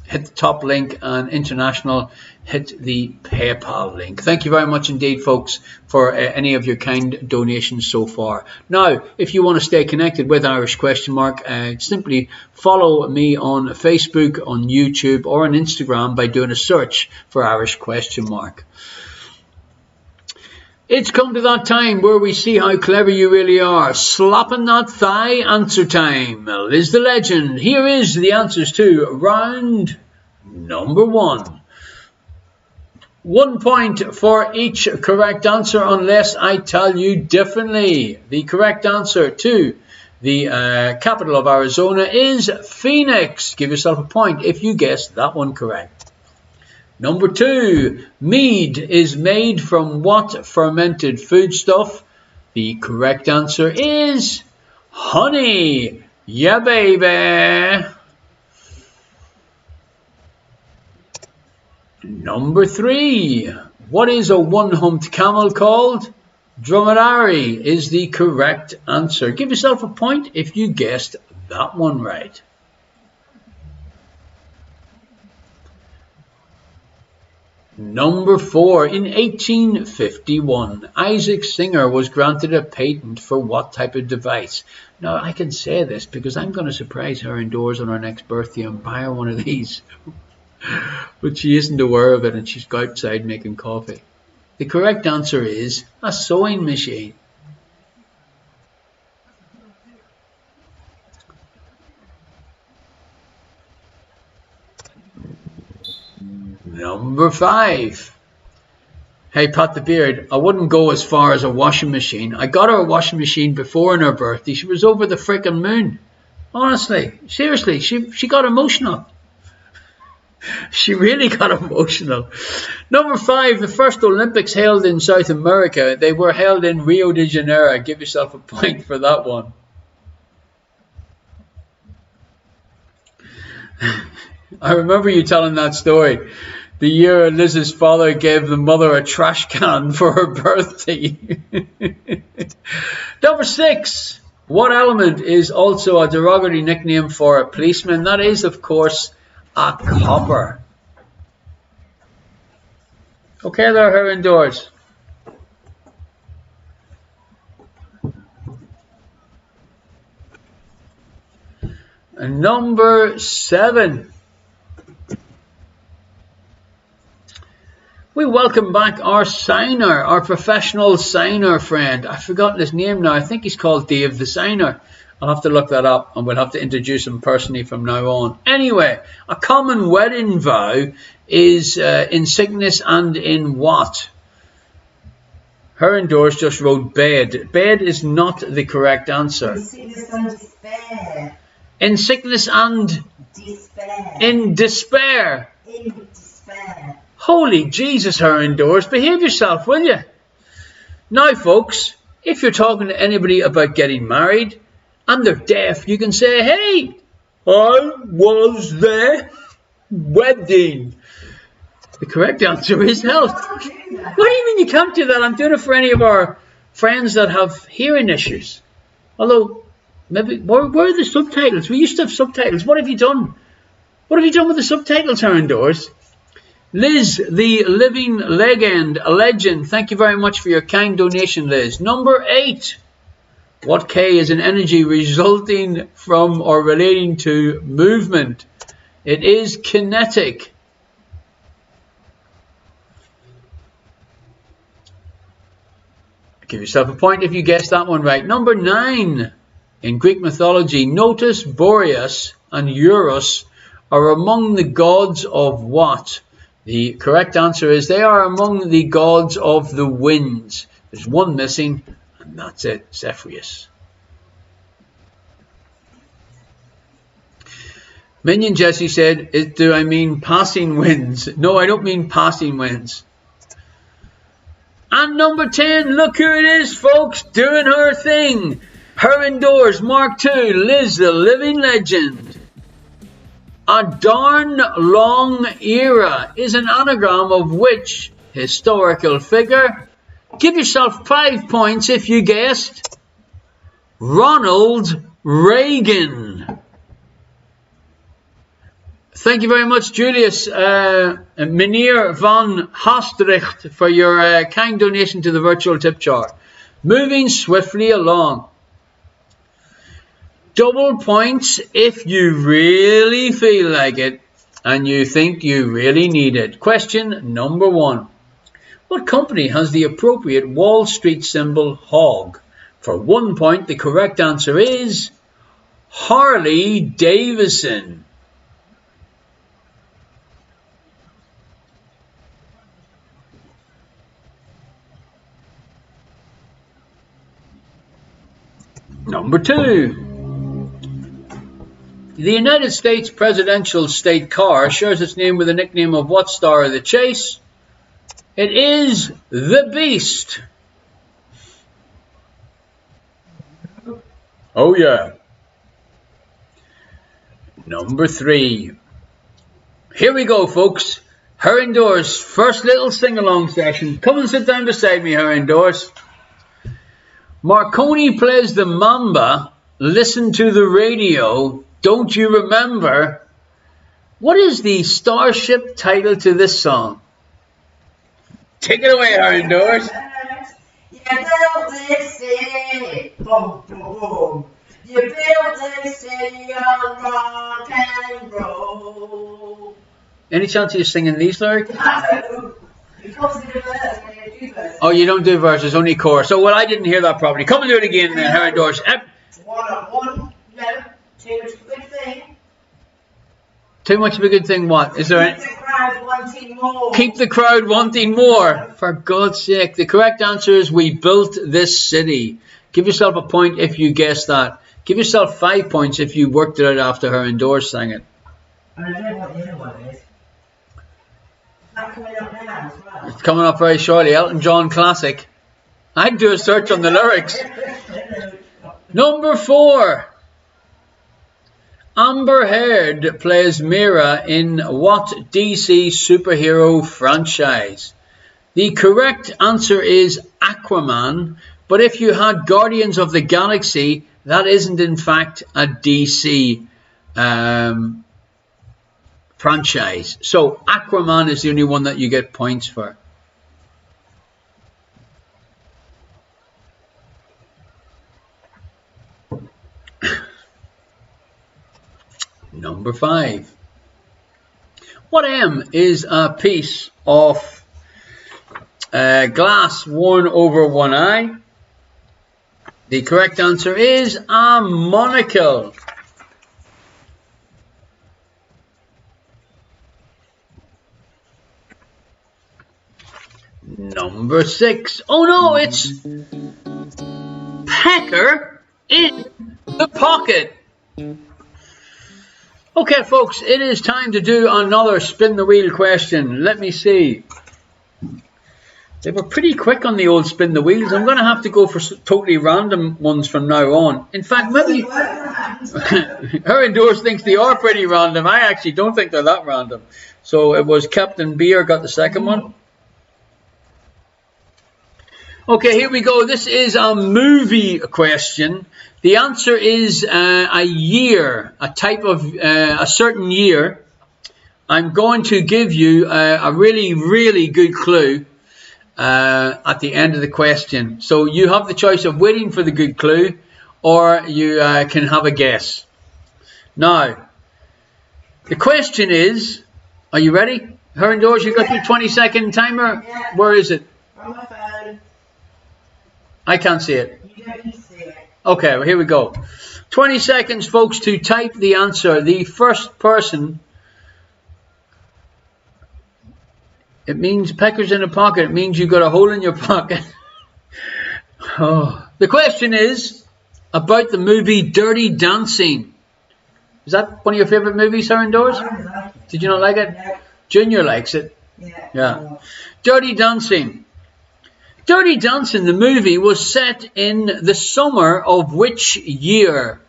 hit the top link, and international, hit the PayPal link. Thank you very much indeed, folks, for any of your kind donations so far. Now, if you want to stay connected with Irish Question Mark, simply follow me on Facebook, on YouTube, or on Instagram by doing a search for Irish Question Mark. It's come to that time where we see how clever you really are. Slapping that thigh, answer time. Liz the Legend. Here is the answers to round number 1. 1 point for each correct answer unless I tell you differently. The correct answer to the capital of Arizona is Phoenix. Give yourself a point if you guessed that one correct. Number 2, mead is made from what fermented foodstuff? The correct answer is honey. Yeah, baby. Number 3, what is a one-humped camel called? Dromedary is the correct answer. Give yourself a point if you guessed that one right. Number 4, in 1851, Isaac Singer was granted a patent for what type of device? Now, I can say this because I'm going to surprise her indoors on her next birthday and buy her one of these. But she isn't aware of it and she's outside making coffee. The correct answer is a sewing machine. Number 5. Hey, Pat the Beard, I wouldn't go as far as a washing machine. I got her a washing machine before on her birthday. She was over the frickin' moon. Honestly, seriously, she got emotional. She really got emotional. Number 5, the first Olympics held in South America. They were held in Rio de Janeiro. Give yourself a point for that one. I remember you telling that story. The year Liz's father gave the mother a trash can for her birthday. Number 6. What element is also a derogatory nickname for a policeman? That is, of course, a copper. Okay, there, her indoors. And number 7. We welcome back our signer, our professional signer friend. I've forgotten his name now. I think he's called Dave the Signer. I'll have to look that up and we'll have to introduce him personally from now on. Anyway, a common wedding vow is in sickness and in what? Her indoors just wrote bed. Bed is not the correct answer. In sickness and despair. In sickness and Despair. in despair. In despair. Holy Jesus, her indoors. Behave yourself, will you? Now, folks, if you're talking to anybody about getting married and they're deaf, you can say, hey, I was the wedding. The correct answer is health. What do you mean you can't do that? I'm doing it for any of our friends that have hearing issues. Although, maybe, where are the subtitles? We used to have subtitles. What have you done? What have you done with the subtitles, her indoors? Liz, the living legend. Thank you very much for your kind donation, Liz. Number 8. What K is an energy resulting from or relating to movement? It is kinetic. Give yourself a point if you guessed that one right. Number 9. In Greek mythology, Notus, Boreas, and Eurus are among the gods of what? The correct answer is they are among the gods of the winds. There's one missing, and that's it, Zephyrius. Minion Jesse said, do I mean passing winds? No, I don't mean passing winds. And number 10, look who it is, folks, doing her thing. Her indoors, Mark II, Liz the living legend. A darn long era is an anagram of which historical figure? Give yourself 5 points if you guessed. Ronald Reagan. Thank you very much, Julius Meneer van Hastricht, for your kind donation to the virtual tip jar. Moving swiftly along. Double points if you really feel like it and you think you really need it. Question number 1. What company has the appropriate Wall Street symbol hog? For 1 point, the correct answer is Harley Davidson. Number 2. The United States presidential state car shares its name with the nickname of what star of the chase? It is the Beast. Oh yeah. Number 3. Here we go, folks. Her indoors, first little sing-along session. Come and sit down beside me, her indoors. Marconi plays the Mamba. Listen to the radio. Don't you remember? What is the starship title to this song? Take it away, her indoors. You built this city, boom, boom, boom. You built this city on rock and roll. Any chance you're singing these lyrics? Oh, you don't do verses, only chorus. So, well, I didn't hear that properly. Come and do it again, then, her indoors. One, no, too much of a good thing. Too much of a good thing, what? Is there Keep the crowd wanting more. Keep the crowd wanting more. For God's sake. The correct answer is we built this city. Give yourself a point if you guessed that. Give yourself 5 points if you worked it out after her indoors sang it. I don't know what the other one is. That's coming up now as well. It's coming up very shortly. Elton John classic. I'd do a search on the lyrics. Number 4. Amber Heard plays Mira in what DC superhero franchise? The correct answer is Aquaman, but if you had Guardians of the Galaxy, that isn't in fact a DC franchise. So Aquaman is the only one that you get points for. Number 5. What M is a piece of glass worn over one eye? The correct answer is a monocle. Number 6. Oh no, it's Pecker in the pocket. Okay, folks, it is time to do another spin the wheel question. Let me see. They were pretty quick on the old spin the wheels. I'm going to have to go for totally random ones from now on. In fact, maybe her indoors thinks they are pretty random. I actually don't think they're that random. So it was Captain Beer got the second one. Okay, here we go. This is a movie question. The answer is a year, a type of a certain year. I'm going to give you a really, really good clue at the end of the question. So you have the choice of waiting for the good clue, or you can have a guess. Now, the question is, are you ready? Her indoors, you've got your 20-second timer. Yeah. Where is it? On my phone. I can't see it. You don't need to see it. Okay, well, here we go. 20 seconds, folks, to type the answer. The first person It means peckers in a pocket. It means you got a hole in your pocket. Oh. The question is about the movie Dirty Dancing. Is that one of your favourite movies, Sir Indoors? Did you not like it? No. Junior likes it. Yeah. Dirty Dancing. Dirty Dancing, the movie, was set in the summer of which year?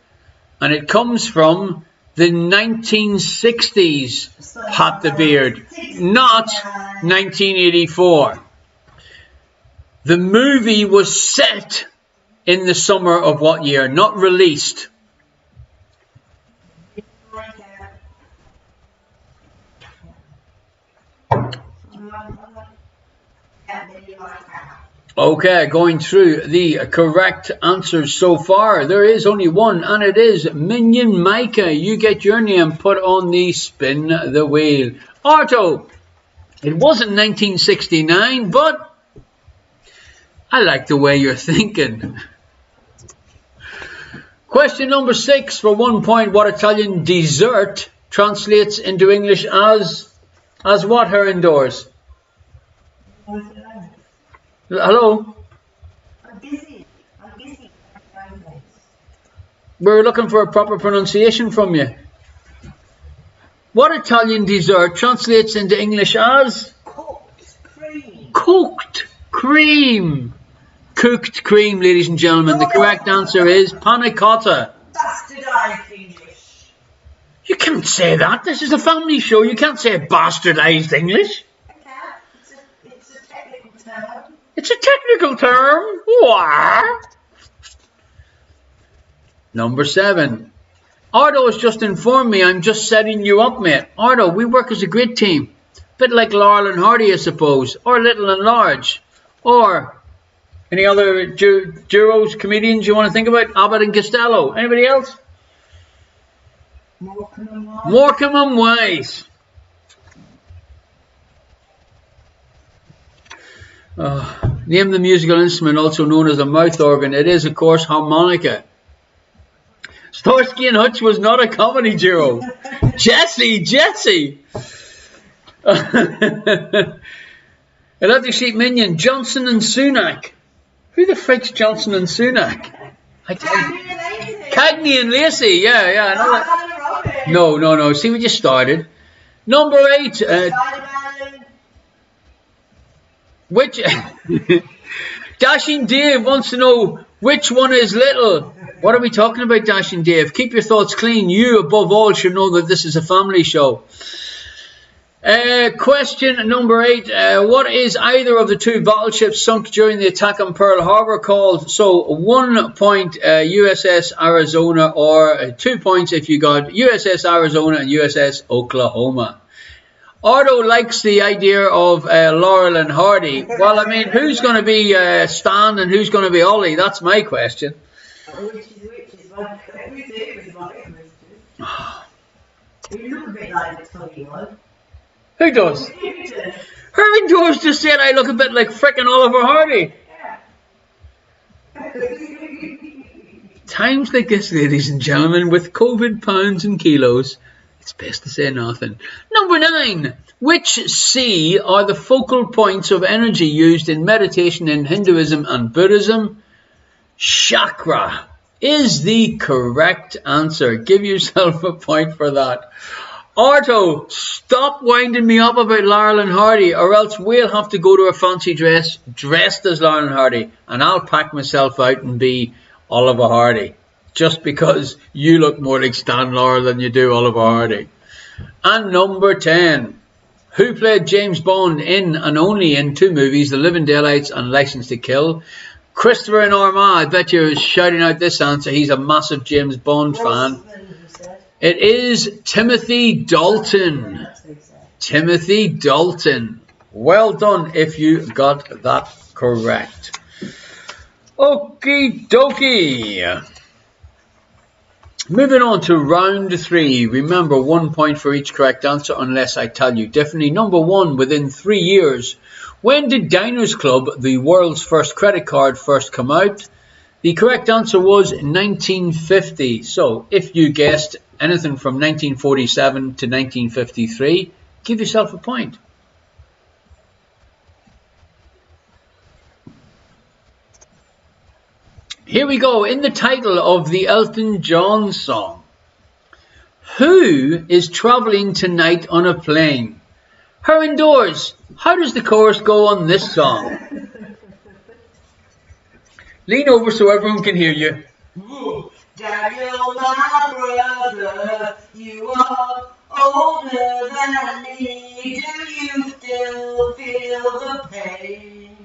And it comes from the 1960s, Pat the Beard, not 1984. The movie was set in the summer of what year? Not released. Okay, going through the correct answers so far. There is only one, and it is Minion Micah. You get your name put on the spin the wheel. Arto, it wasn't 1969, but I like the way you're thinking. Question number 6 for 1 point. What Italian dessert translates into English as what, her indoors? Hello? I'm busy. We're looking for a proper pronunciation from you. What Italian dessert translates into English as? Cooked cream. Cooked cream. Cooked cream, ladies and gentlemen. The correct answer is panna cotta. Bastardized English. You can't say that. This is a family show. You can't say bastardized English. I can't. It's a technical term. It's a technical term. What? Number 7. Ardo has just informed me I'm just setting you up, mate. Ardo, we work as a great team. Bit like Laurel and Hardy, I suppose. Or Little and Large. Or any other duos, comedians you want to think about? Abbott and Costello. Anybody else? Morecambe and Wise. Name the musical instrument also known as a mouth organ. It is, of course, harmonica. Starsky and Hutch was not a comedy duo. Jesse. Electric Sheep Minion, Johnson and Sunak. Who the frick's Johnson and Sunak? Cagney and Lacey. Yeah. No. See, we just started. Number 8. Which Dashing Dave wants to know which one is little. What are we talking about, Dashing Dave? Keep your thoughts clean. You, above all, should know that this is a family show. Question number 8. What is either of the 2 battleships sunk during the attack on Pearl Harbor called? So 1 point USS Arizona, or 2 points if you got USS Arizona and USS Oklahoma. Ardo likes the idea of Laurel and Hardy. Well, I mean, who's going to be Stan and who's going to be Ollie? That's my question. Which is my question. You look a bit like the Tony one. Who does? Her indoors just said I look a bit like frickin' Oliver Hardy. Yeah. Times like this, ladies and gentlemen, with COVID pounds and kilos, it's best to say nothing. Number 9. Which sea are the focal points of energy used in meditation in Hinduism and Buddhism? Chakra is the correct answer. Give yourself a point for that. Arto, stop winding me up about Laurel and Hardy, or else we'll have to go to a fancy dress dressed as Laurel and Hardy, and I'll pack myself out and be Oliver Hardy, just because you look more like Stan Laurel than you do Oliver Hardy. And number 10. Who played James Bond in and only in 2 movies, The Living Daylights and License to Kill? Christopher in Armagh, I bet you're shouting out this answer. He's a massive James Bond fan. It is Timothy Dalton. Timothy Dalton. Well done if you got that correct. Okie dokie. Moving on to round 3. Remember, 1 point for each correct answer unless I tell you differently. Number 1, within 3 years. When did Diners Club, the world's first credit card, first come out? The correct answer was 1950. So if you guessed anything from 1947 to 1953, give yourself a point. Here we go. In the title of the Elton John song, who is travelling tonight on a plane? Her indoors. How does the chorus go on this song? Lean over so everyone can hear you. Daniel, my brother, you are older than me. Do you still feel the pain?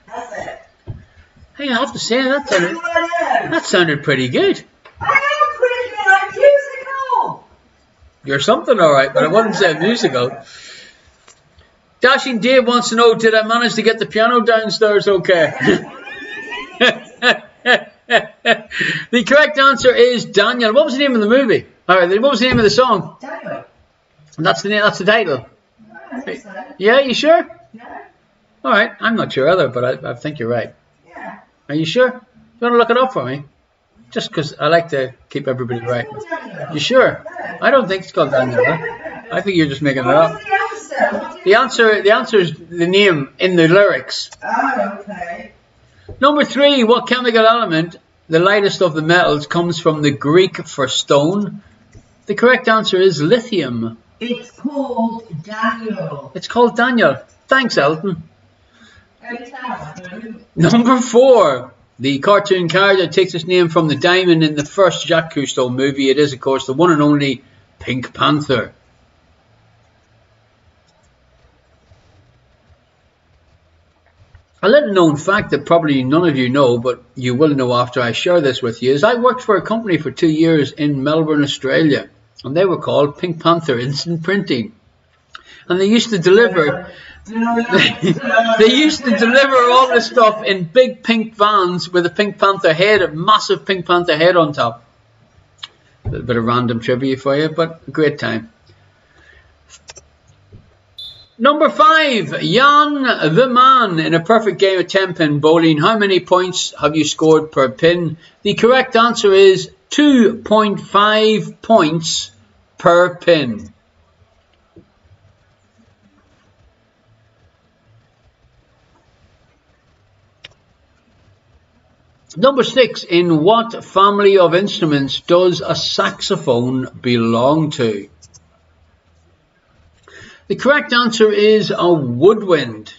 That's it. Hey, I have to say, that sounded pretty good. I am pretty good at musical. You're something alright, but I wouldn't say musical. Dashing Dave wants to know, did I manage to get the piano downstairs okay? The correct answer is Daniel. What was the name of the movie? Alright, what was the name of the song? Daniel. That's the title. I think so. Yeah, you sure? Yeah. Alright, I'm not sure either, but I think you're right. Yeah. Are you sure? You want to look it up for me? Just because I like to keep everybody right. You sure? I don't think it's called Daniel. Huh? I think you're just making it up. The answer is the name in the lyrics. Oh, okay. Number 3, what chemical element, the lightest of the metals, comes from the Greek for stone? The correct answer is lithium. It's called Daniel. It's called Daniel. Thanks, Elton. Anytime. Number 4, the cartoon character takes its name from the diamond in the first Jacques Cousteau movie. It is, of course, the one and only Pink Panther. A little known fact that probably none of you know, but you will know after I share this with you, is I worked for a company for 2 years in Melbourne, Australia, and they were called Pink Panther Instant Printing. And they used to deliver they used to deliver all this stuff in big pink vans with a Pink Panther head, a massive Pink Panther head on top. A little bit of random trivia for you, but a great time. Number 5, Jan the man. In a perfect game of 10-pin bowling, how many points have you scored per pin? The correct answer is 2.5 points per pin. Number 6, in what family of instruments does a saxophone belong to? The correct answer is a woodwind.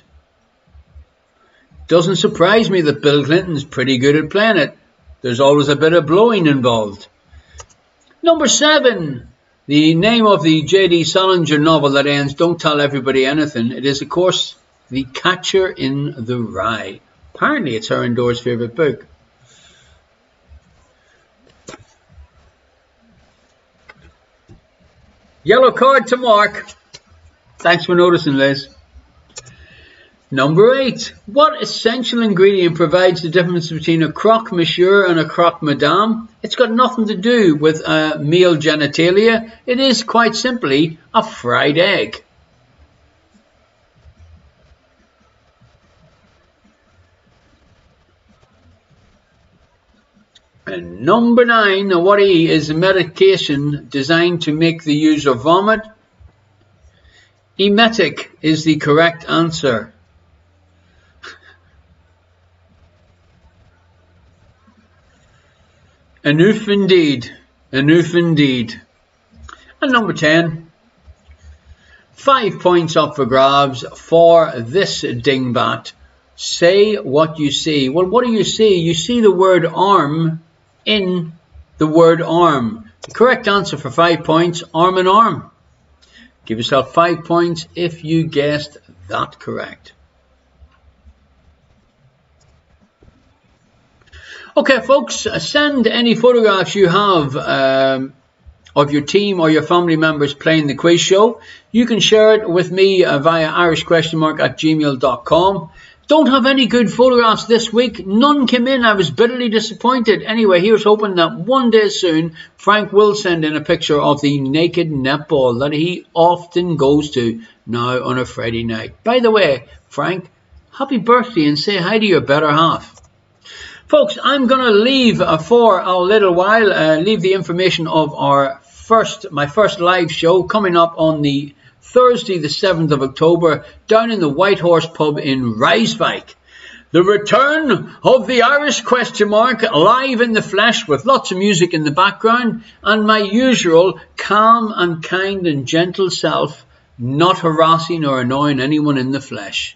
Doesn't surprise me that Bill Clinton's pretty good at playing it. There's always a bit of blowing involved. Number 7, the name of the J.D. Salinger novel that ends Don't Tell Everybody Anything. It is, of course, The Catcher in the Rye. Apparently it's her and Dora's favourite book. Yellow card to Mark. Thanks for noticing, Liz. Number 8. What essential ingredient provides the difference between a croque monsieur and a croque madame? It's got nothing to do with male genitalia. It is quite simply a fried egg. And number 9. What is a medication designed to make the user vomit? Emetic is the correct answer. Enough indeed. Enough indeed. And number 10. 5 points up for grabs for this dingbat. Say what you see. Well, what do you see? You see the word arm in the word arm. The correct answer for 5 points, arm in arm. Give yourself 5 points if you guessed that correct. Okay, folks, send any photographs you have of your team or your family members playing the quiz show. You can share it with me via irishquestionmark@gmail.com. Don't have any good photographs this week. None came in. I was bitterly disappointed. Anyway, here's hoping that one day soon, Frank will send in a picture of the naked netball that he often goes to now on a Friday night. By the way, Frank, happy birthday and say hi to your better half. Folks, I'm going to leave for a little while, leave the information of my first live show coming up on the Thursday the 7th of October down in the White Horse pub in Rijswijk. The return of the Irish question mark, live in the flesh with lots of music in the background, and my usual calm and kind and gentle self, not harassing or annoying anyone in the flesh.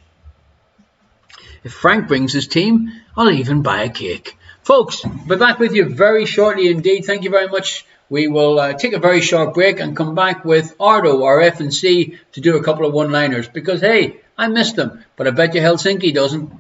If Frank brings his team, I'll even buy a cake. Folks, be back with you very shortly indeed. Thank you very much. We will take a very short break and come back with Ardo, our F&C, to do a couple of one-liners. Because, hey, I missed them, but I bet you Helsinki doesn't.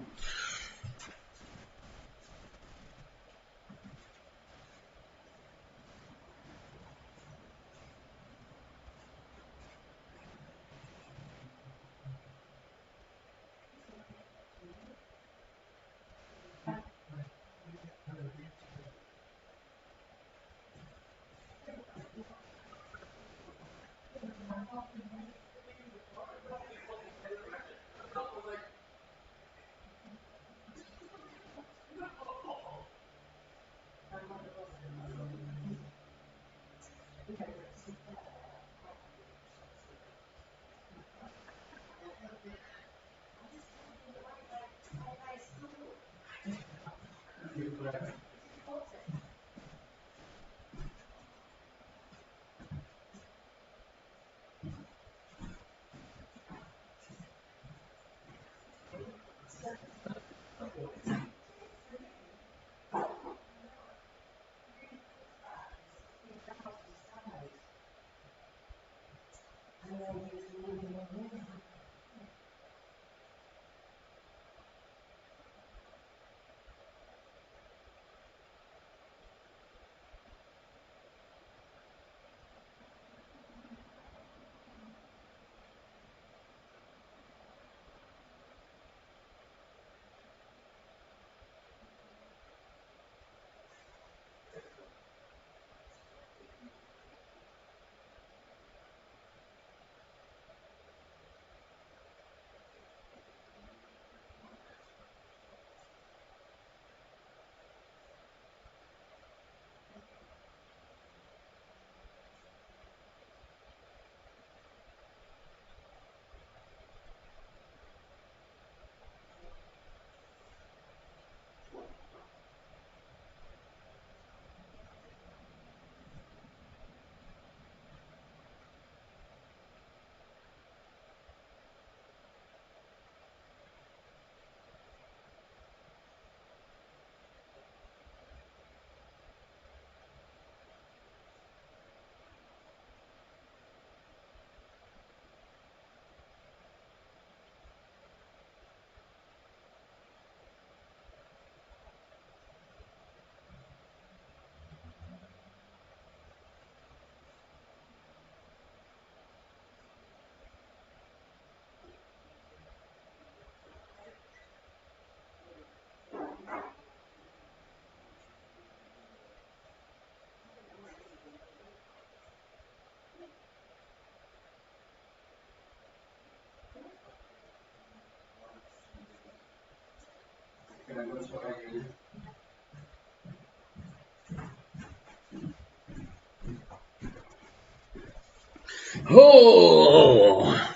Oh!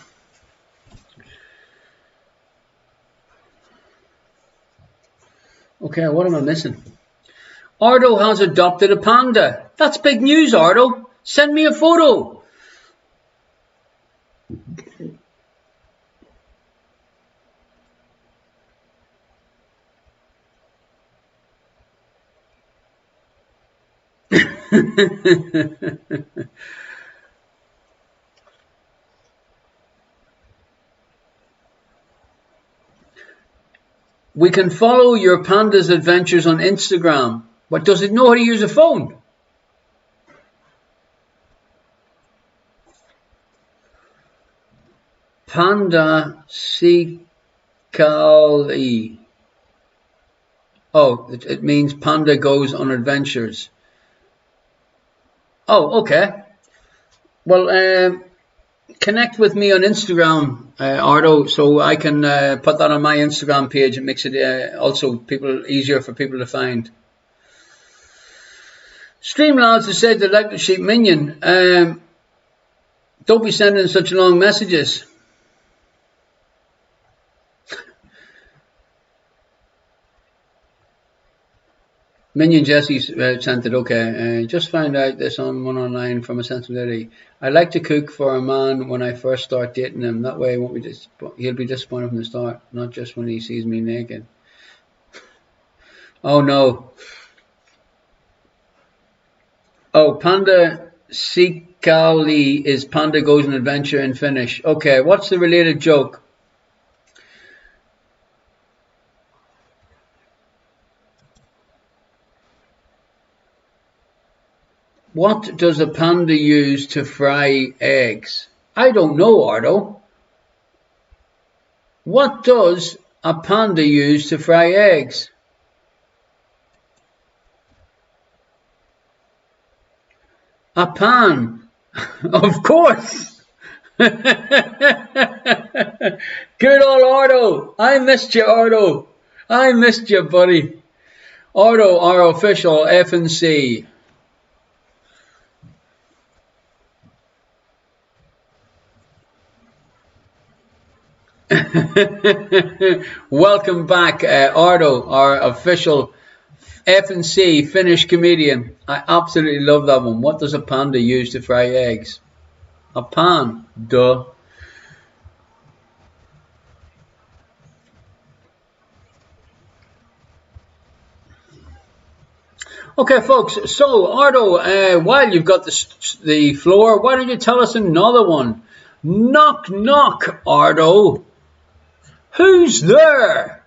Okay, what am I missing? Ardo has adopted a panda. That's big news, Ardo. Send me a photo. We can follow your panda's adventures on Instagram. But does it know how to use a phone? Panda Sikali. Oh, it means panda goes on adventures. Oh, okay. Well, connect with me on Instagram, Ardo, so I can put that on my Instagram page. It makes it also easier for people to find. Streamlads has said the Electric Sheep Minion. Don't be sending such long messages. Minion Jesse sent it. Okay. Just found out this on one online from a sensibility. I like to cook for a man when I first start dating him. That way, he'll be disappointed from the start, not just when he sees me naked. Oh no. Oh, Panda Sikali is Panda Goes an Adventure in Finnish. Okay, what's the related joke? What does a panda use to fry eggs? I don't know, Ardo. What does a panda use to fry eggs? A pan. Of course. Good old Ardo. I missed you, Ardo. I missed you, buddy. Ardo, our official F&C. Welcome back, Ardo, our official F&C Finnish comedian. I absolutely love that one. What does a panda use to fry eggs? A pan. Duh. Okay, folks. So, Ardo, while you've got the floor, why don't you tell us another one? Knock, knock, Ardo. Who's there?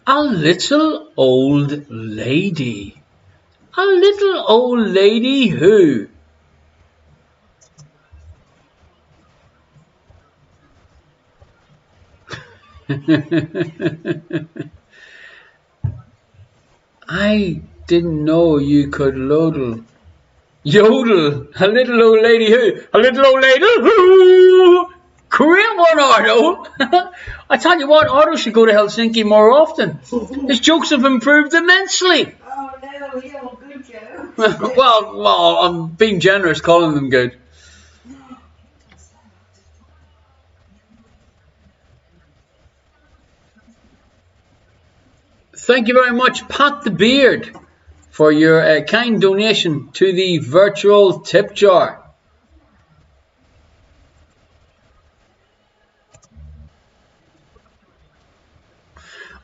A little old lady. A little old lady who? I didn't know you could yodel. Yodel. A little old lady who? A little old lady who? Great one, Ardo. I tell you what, Ardo should go to Helsinki more often. His jokes have improved immensely. Oh no, we have good jokes. well, I'm being generous calling them good. Thank you very much, Pat the Beard, for your kind donation to the virtual tip jar.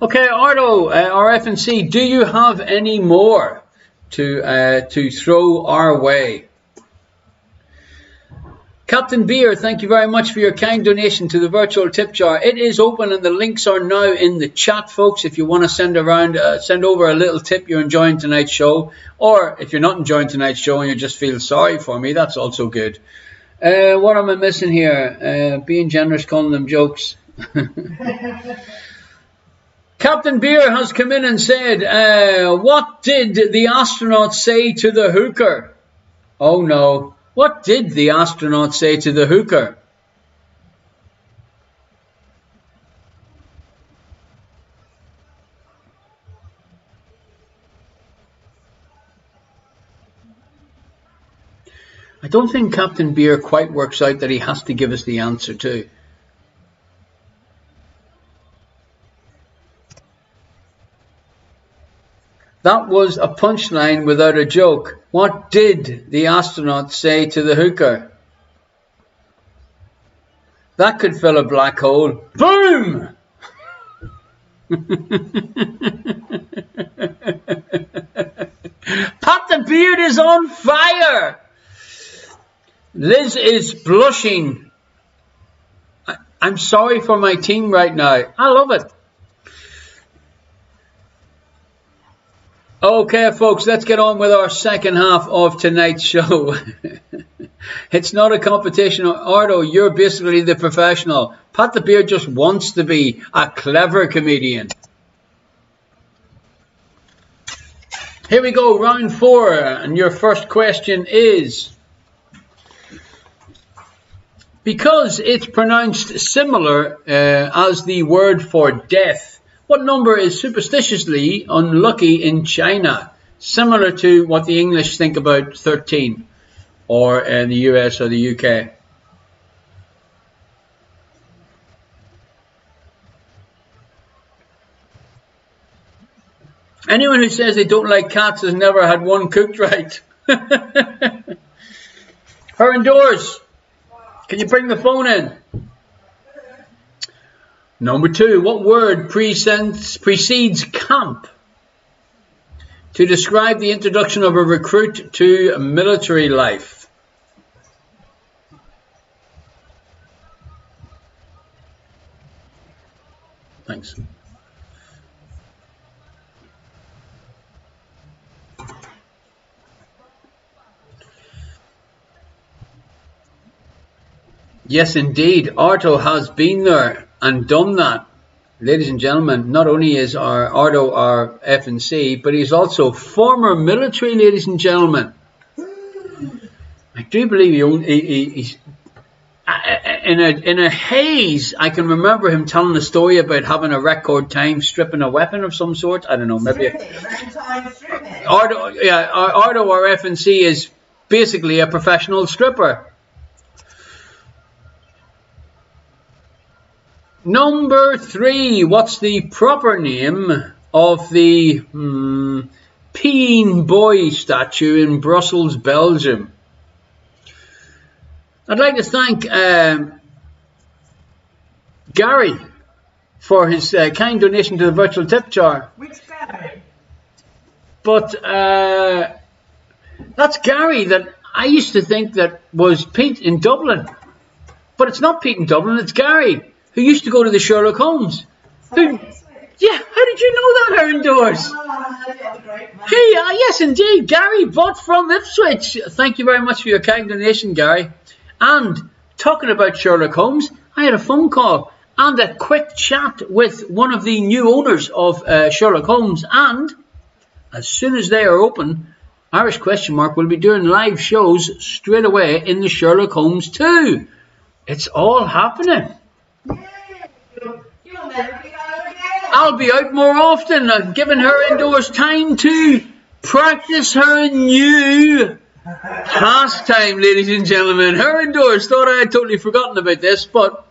Okay, Ardo, our F&C, do you have any more to throw our way? Captain Beer, thank you very much for your kind donation to the virtual tip jar. It is open and the links are now in the chat, folks. If you want to send over a little tip you're enjoying tonight's show, or if you're not enjoying tonight's show and you just feel sorry for me, that's also good. What am I missing here? Being generous, calling them jokes. Captain Beer has come in and said, what did the astronaut say to the hooker? Oh no. What did the astronaut say to the hooker? I don't think Captain Beer quite works out that he has to give us the answer too. That was a punchline without a joke. What did the astronaut say to the hooker? That could fill a black hole. Boom! Pat the Beard is on fire! Liz is blushing. I'm sorry for my team right now. I love it. Okay, folks, let's get on with our second half of tonight's show. It's not a competition. Ardo, you're basically the professional. Pat the Beard just wants to be a clever comedian. Here we go, round 4. And your first question is, because it's pronounced similar as the word for death, what number is superstitiously unlucky in China? Similar to what the English think about 13. or in the US or the UK? Anyone who says they don't like cats has never had one cooked right. Her indoors. Can you bring the phone in? Number 2. What word precedes camp to describe the introduction of a recruit to military life? Thanks. Yes, indeed. Arto has been there and done that. Ladies and gentlemen, not only is Arto our FNC, but he's also former military, ladies and gentlemen. I do believe he's in a haze. I can remember him telling a story about having a record time stripping a weapon of some sort. I don't know, maybe. Arto, yeah, Arto, our FNC, is basically a professional stripper. Number 3, what's the proper name of the peeing boy statue in Brussels, Belgium? I'd like to thank Gary for his kind donation to the virtual tip jar. Which Gary? But that's Gary that I used to think that was Pete in Dublin. But it's not Pete in Dublin, it's Gary, who used to go to the Sherlock Holmes. Yeah, how did you know that, Aaron Doors? Hey, yes, indeed, Gary, bought from Ipswich. Thank you very much for your kind donation, Gary. And talking about Sherlock Holmes, I had a phone call and a quick chat with one of the new owners of Sherlock Holmes. And as soon as they are open, Irish Question Mark will be doing live shows straight away in the Sherlock Holmes 2. It's all happening. I'll be out more often. I've given her indoors time to practice her new pastime, ladies and gentlemen. Her indoors thought I had totally forgotten about this, but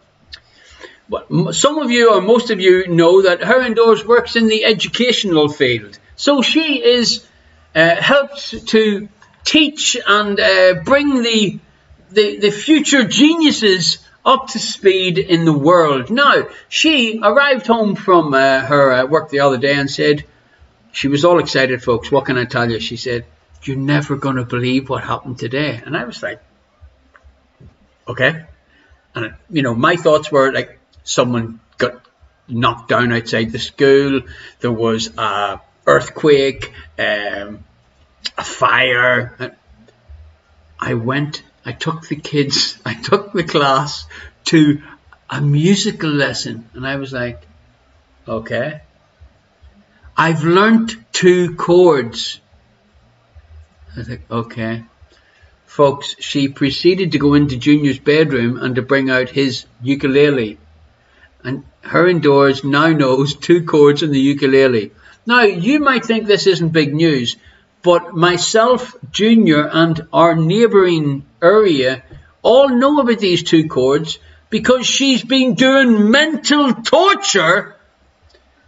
some of you or most of you know that her indoors works in the educational field. So she is helps to teach and bring the future geniuses up to speed in the world. Now, she arrived home from her work the other day and said, she was all excited, folks. What can I tell you? She said, you're never going to believe what happened today. And I was like, okay. And, you know, my thoughts were like, someone got knocked down outside the school. There was a earthquake, a fire. I took the class to a musical lesson. And I was like, okay. I've learnt 2 chords. I was like, okay. Folks, she proceeded to go into Junior's bedroom and to bring out his ukulele. And her indoors now knows 2 chords on the ukulele. Now, you might think this isn't big news, but myself, Junior, and our neighbouring area all know about these 2 chords because she's been doing mental torture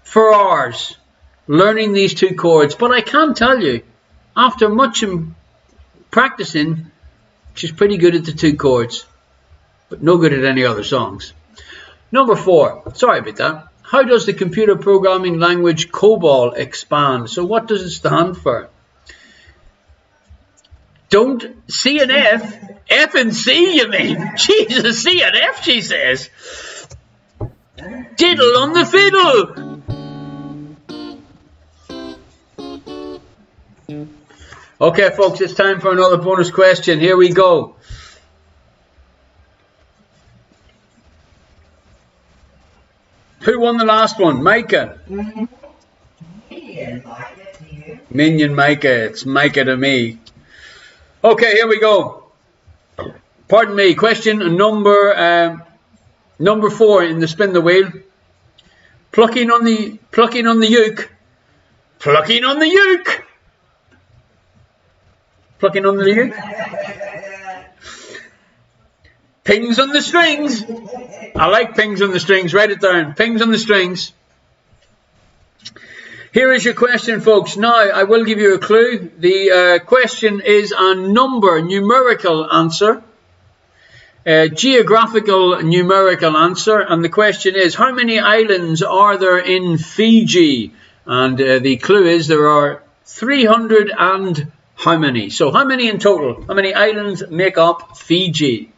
for hours learning these 2 chords. But I can tell you, after much practicing, she's pretty good at the 2 chords, but no good at any other songs. Number 4, sorry about that. How does the computer programming language COBOL expand? So what does it stand for? Don't C and F. F and C, you mean? Jesus, C and F, she says. Diddle on the fiddle. Okay, folks, it's time for another bonus question. Here we go. Who won the last one? Micah. Minion Micah. It's Micah to me. Okay, here we go. Pardon me. Question number 4 in the spin the wheel. Plucking on the uke. Plucking on the uke. Plucking on the uke. Pings on the strings. I like pings on the strings. Write it down. Pings on the strings. Here is your question, folks. Now, I will give you a clue. The question is a number, numerical answer. Geographical numerical answer. And the question is, how many islands are there in Fiji? And the clue is there are 300 and how many? So how many in total? How many islands make up Fiji?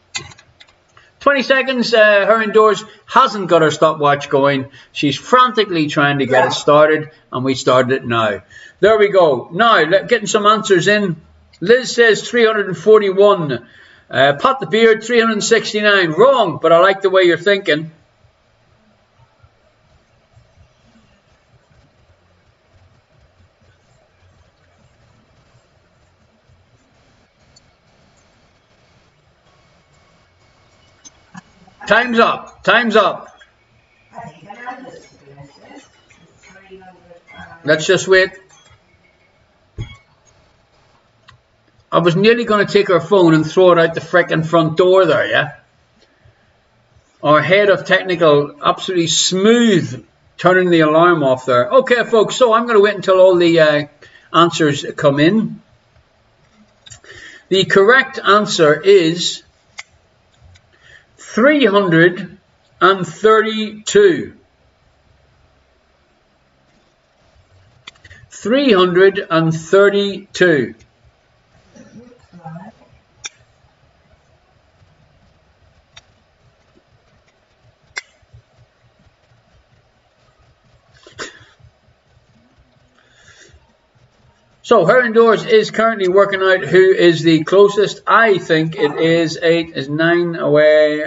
20 seconds. Her indoors hasn't got her stopwatch going. She's frantically trying to get it started, and we started it now. There we go. Now, getting some answers in. Liz says 341. Pat the Beard, 369. Wrong, but I like the way you're thinking. Time's up. Time's up. Let's just wait. I was nearly going to take her phone and throw it out the frickin' front door there, yeah? Our head of technical, absolutely smooth, turning the alarm off there. Okay, folks, so I'm going to wait until all the answers come in. The correct answer is 332. 332. So her indoors is currently working out who is the closest. I think it is 8, is 9 away.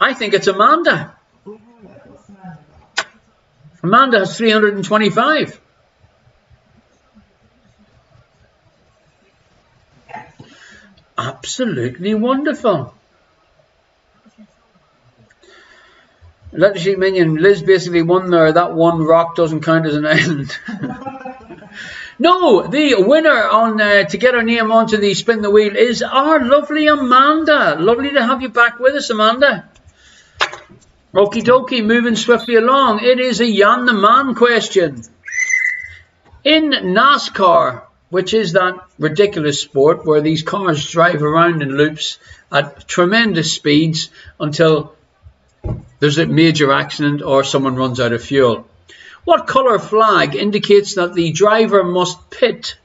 I think it's Amanda. Amanda has 325. Absolutely wonderful. Legacy Minion, Liz basically won there. That one rock doesn't count as an island. No, the winner on to get her name onto the Spin the Wheel is our lovely Amanda. Lovely to have you back with us, Amanda. Okie dokie, moving swiftly along. It is a Jan the Man question. In NASCAR, which is that ridiculous sport where these cars drive around in loops at tremendous speeds until there's a major accident or someone runs out of fuel. What colour flag indicates that the driver must pit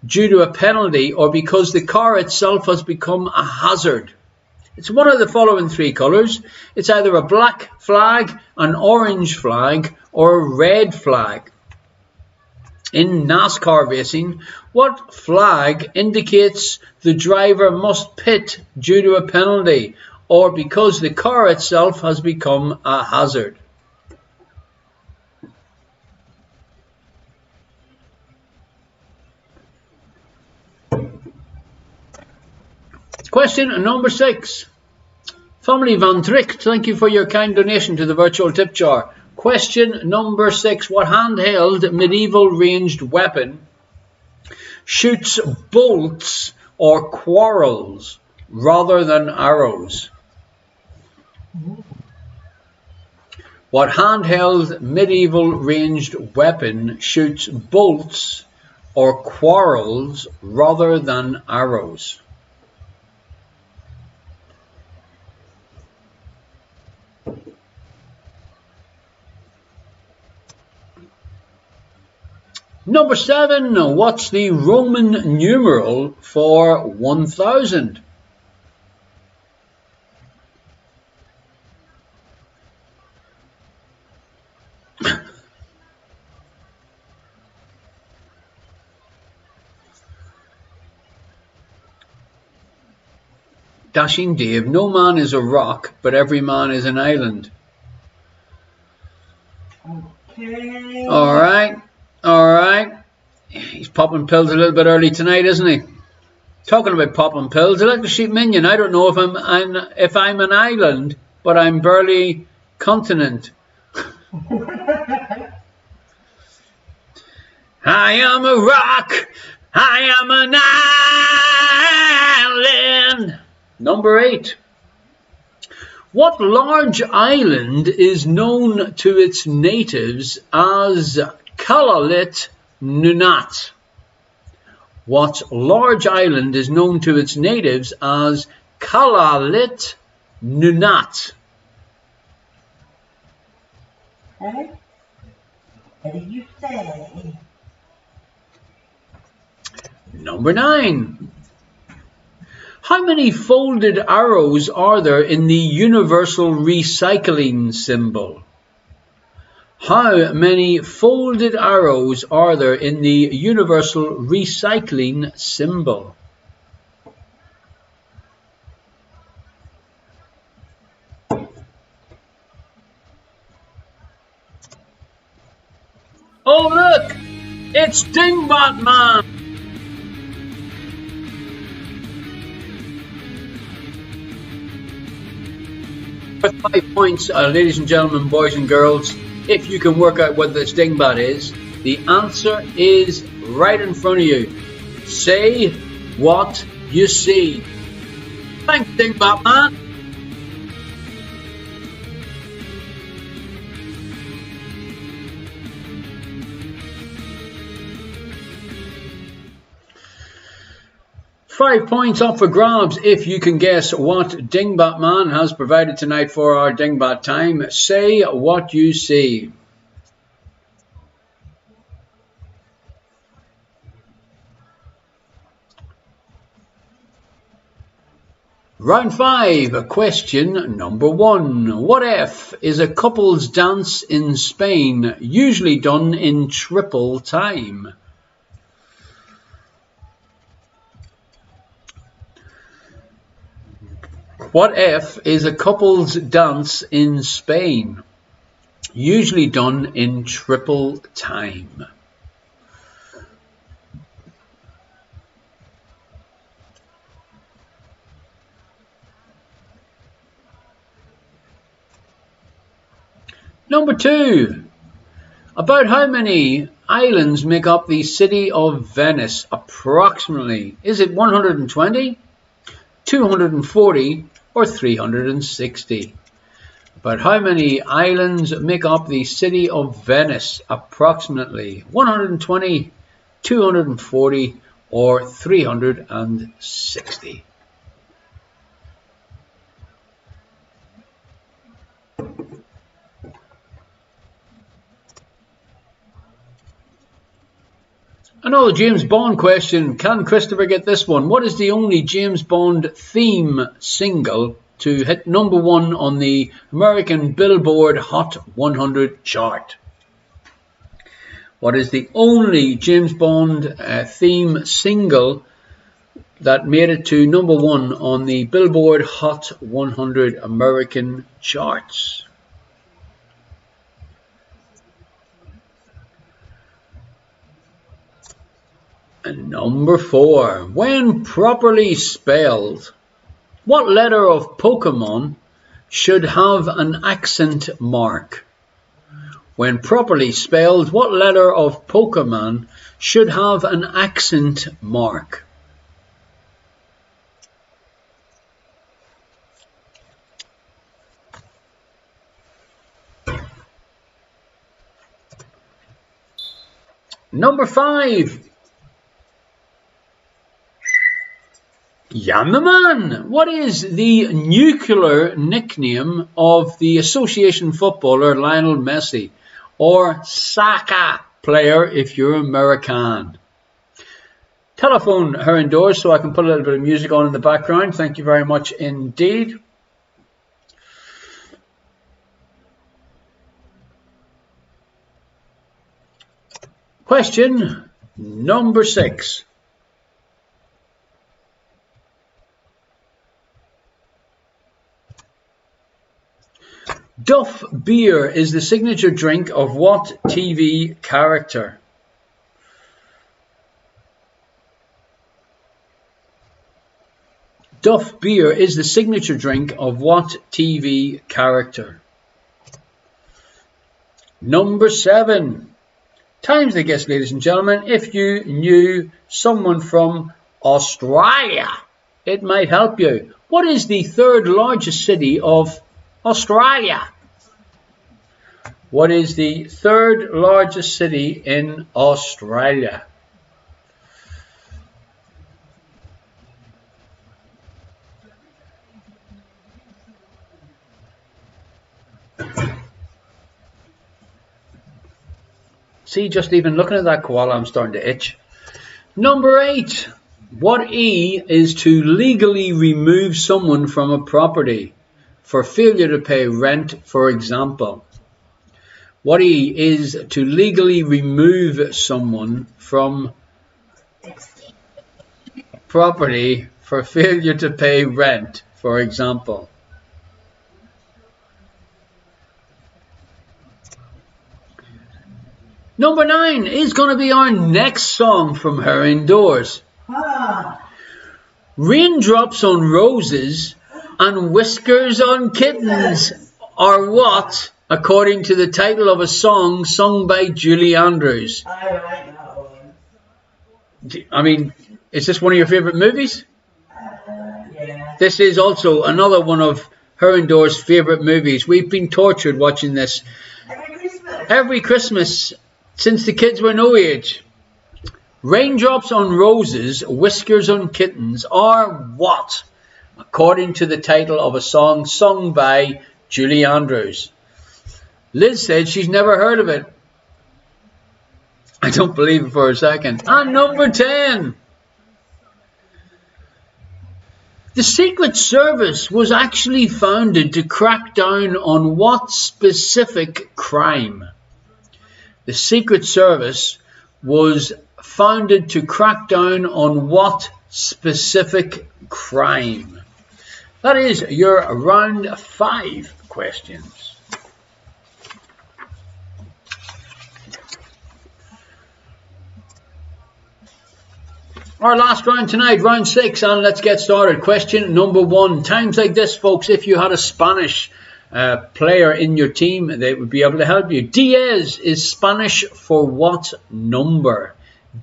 due to a penalty or because the car itself has become a hazard? It's one of the following three colours. It's either a black flag, an orange flag, or a red flag. In NASCAR racing, what flag indicates the driver must pit due to a penalty or because the car itself has become a hazard? Question number 6. Family Van Tricht, thank you for your kind donation to the virtual tip jar. Question number 6. What handheld medieval ranged weapon shoots bolts or quarrels rather than arrows? What handheld medieval ranged weapon shoots bolts or quarrels rather than arrows? Number 7, what's the Roman numeral for 1000? Dashing Dave, no man is a rock, but every man is an island. Okay. All right. All right. He's popping pills a little bit early tonight, isn't he? Talking about popping pills, Electric Sheep Minion. I don't know if I'm an island, but I'm barely continent. I am a rock. I am an island. Number 8. What large island is known to its natives as Kalalit Nunat? What large island is known to its natives as Kalalit Nunat? Hey? What did you say? Number 9. How many folded arrows are there in the universal recycling symbol? How many folded arrows are there in the universal recycling symbol? Oh look! It's Dingbat Man! With 5 points, ladies and gentlemen, boys and girls, if you can work out what this dingbat is, the answer is right in front of you. Say what you see. Thanks, Dingbat Man. Five points up for grabs if you can guess what Dingbat Man has provided tonight for our Dingbat time. Say what you see. Round 5, question number 1. What F is a couple's dance in Spain, usually done in triple time? What F is a couple's dance in Spain, usually done in triple time? Number 2. About how many islands make up the city of Venice, approximately? Is it 120, 240, or 360? About how many islands make up the city of Venice, approximately? 120, 240, or 360? Another James Bond question. Can Christopher get this one? What is the only James Bond theme single to hit number 1 on the American Billboard Hot 100 chart? What is the only James Bond theme single that made it to number 1 on the Billboard Hot 100 American charts? And number 4, when properly spelled, what letter of Pokemon should have an accent mark? When properly spelled, what letter of Pokemon should have an accent mark? Number 5. Yamaman, what is the nuclear nickname of the association footballer Lionel Messi, or soccer player if you're American? Telephone her indoors so I can put a little bit of music on in the background. Thank you very much indeed. Question number 6. Duff beer is the signature drink of what TV character? Duff beer is the signature drink of what TV character? Number 7. Time's the guess, ladies and gentlemen. If you knew someone from Australia it might help you. What is the third largest city of Australia? What is the third largest city in Australia? See, just even looking at that koala, I'm starting to itch. Number 8. What E is to legally remove someone from a property for failure to pay rent, for example? What E is to legally remove someone from property for failure to pay rent, for example? Number 9 is going to be our next song from her indoors. Raindrops on roses and whiskers on kittens are what, according to the title of a song sung by Julie Andrews? I like that one. I mean, is this one of your favourite movies? Yeah. This is also another one of her indoors' favourite movies. We've been tortured watching this every Christmas since the kids were no age. Raindrops on roses, whiskers on kittens are what, according to the title of a song sung by Julie Andrews? Liz said she's never heard of it. I don't believe it for a second. And number 10. The Secret Service was actually founded to crack down on what specific crime? The Secret Service was founded to crack down on what specific crime? That is your round 5 questions. Our last round tonight, round 6, and let's get started. Question number 1. Times like this, folks, if you had a Spanish player in your team, they would be able to help you. Diez is Spanish for what number?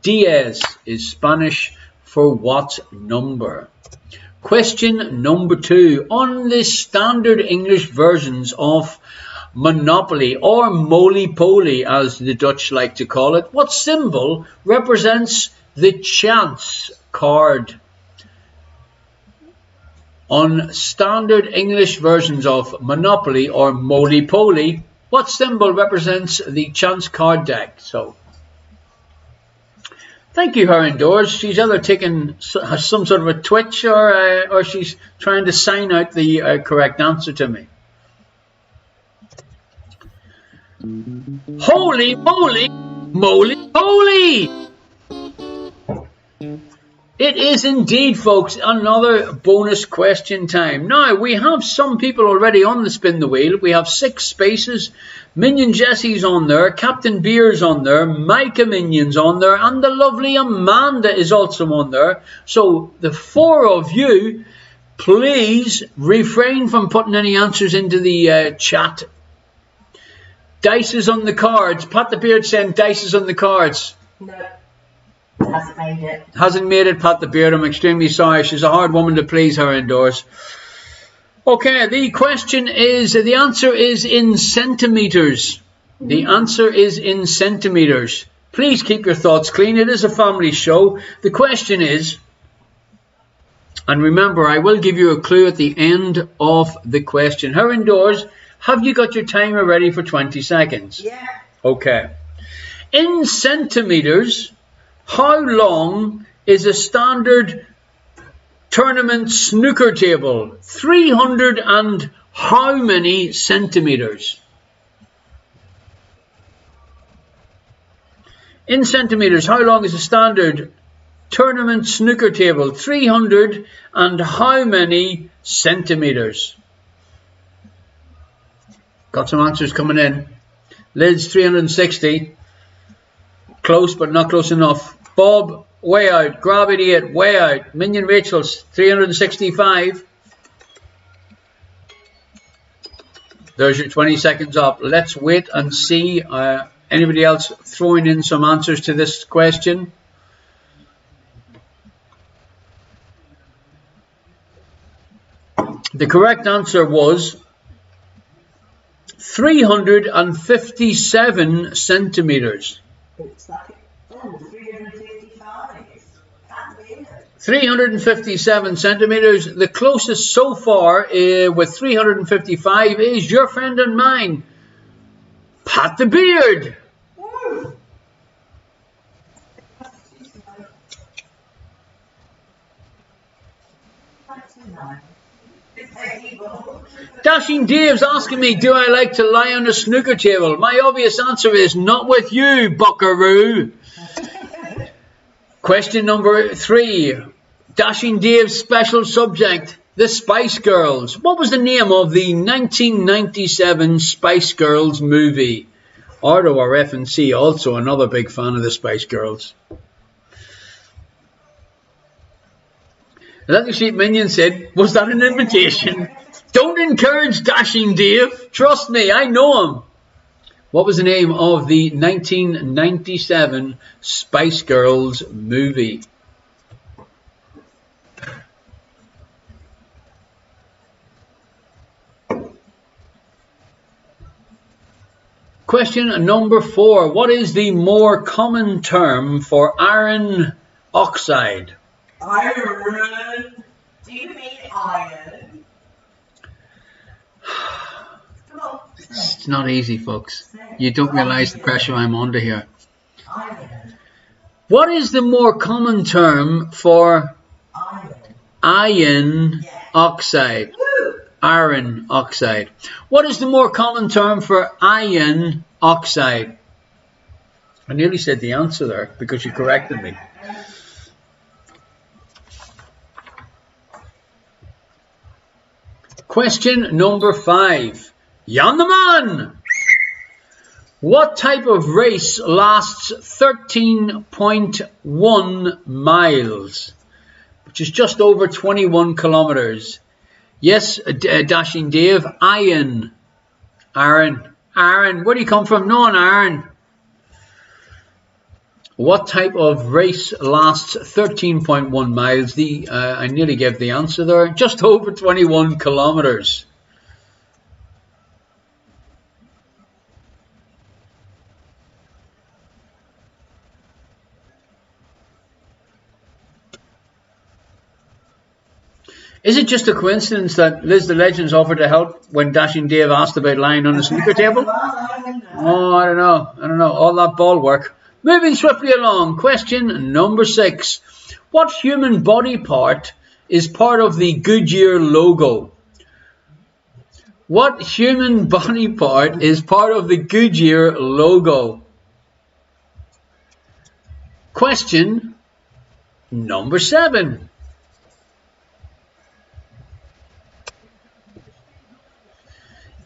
Diez is Spanish for what number? Question number 2. On the standard English versions of Monopoly, or Moly-Poly as the Dutch like to call it, what symbol represents the chance card? On standard English versions of Monopoly or Moly-Poly, what symbol represents the chance card deck? So, thank you, her indoors. She's either taking some sort of a twitch or she's trying to sign out the correct answer to me. Holy moly, moly-poly! It is indeed, folks, another bonus question time. Now, we have some people already on the spin the wheel. We have 6 spaces. Minion Jesse's on there, Captain Beer's on there, Micah Minion's on there, and the lovely Amanda is also on there. So, the 4 of you, please refrain from putting any answers into the chat. Dice is on the cards. Pat the Beard saying dice is on the cards. No. Hasn't made it. Hasn't made it, Pat the Beard. I'm extremely sorry. She's a hard woman to please, her indoors. Okay, the question is, the answer is in centimetres. The answer is in centimetres. Please keep your thoughts clean. It is a family show. The question is, and remember, I will give you a clue at the end of the question. Her indoors, have you got your timer ready for 20 seconds? Yeah. Okay. In centimetres, how long is a standard tournament snooker table? 300 and how many centimetres? In centimetres, how long is a standard tournament snooker table? 300 and how many centimetres? Got some answers coming in. Liz, 360. Close, but not close enough. Bob, way out. Grab Idiot, way out. Minion Rachel's, 365. There's your 20 seconds up. Let's wait and see. Anybody else throwing in some answers to this question? The correct answer was 357 centimeters. It's like, oh, 355. 357 centimeters. The closest so far with 355 is your friend and mine, Pat the Beard. Woo. Dashing Dave's asking me, do I like to lie on a snooker table? My obvious answer is not with you, buckaroo. Question number 3. Dashing Dave's special subject, the Spice Girls. What was the name of the 1997 Spice Girls movie? Ardo or F&C, also another big fan of the Spice Girls. Lucky Sheep Minion said, was that an invitation? Don't encourage Dashing Dave. Trust me, I know him. What was the name of the 1997 Spice Girls movie? Question number 4. What is the more common term for iron oxide? Iron. Do you mean iron? Come on. It's not easy, folks. You don't realise the pressure I'm under here. Iron. What is the more common term for iron oxide? Woo. Iron oxide. What is the more common term for iron oxide? I nearly said the answer there because you corrected me. Question number 5. Jan the Man. What type of race lasts 13.1 miles, which is just over 21 kilometers? Yes, Dashing Dave, Aaron. Where do you come from? No, Aaron. What type of race lasts 13.1 miles? I nearly gave the answer there. Just over 21 kilometers. Is it just a coincidence that Liz the Legends offered to help when Dashing Dave asked about lying on a snooker table? Oh, I don't know. All that ball work. Moving swiftly along. Question number 6. What human body part is part of the Goodyear logo? What human body part is part of the Goodyear logo? Question number 7.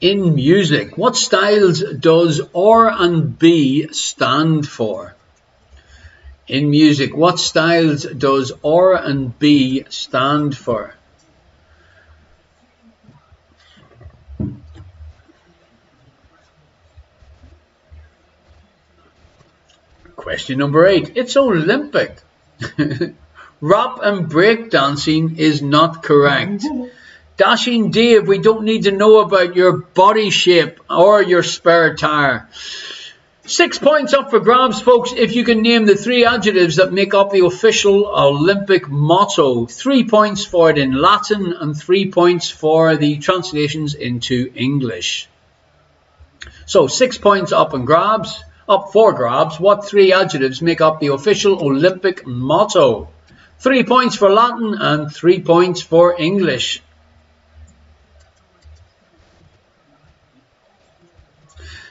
In music, what styles does R&B stand for? In music, what styles does R&B stand for? Question number 8. It's Olympic. Rap and breakdancing is not correct. Dashing Dave, we don't need to know about your body shape or your spare tire. 6 points up for grabs, folks, if you can name the 3 adjectives that make up the official Olympic motto. 3 points for it in Latin and 3 points for the translations into English. So 6 points up for grabs. What 3 adjectives make up the official Olympic motto? 3 points for Latin and 3 points for English.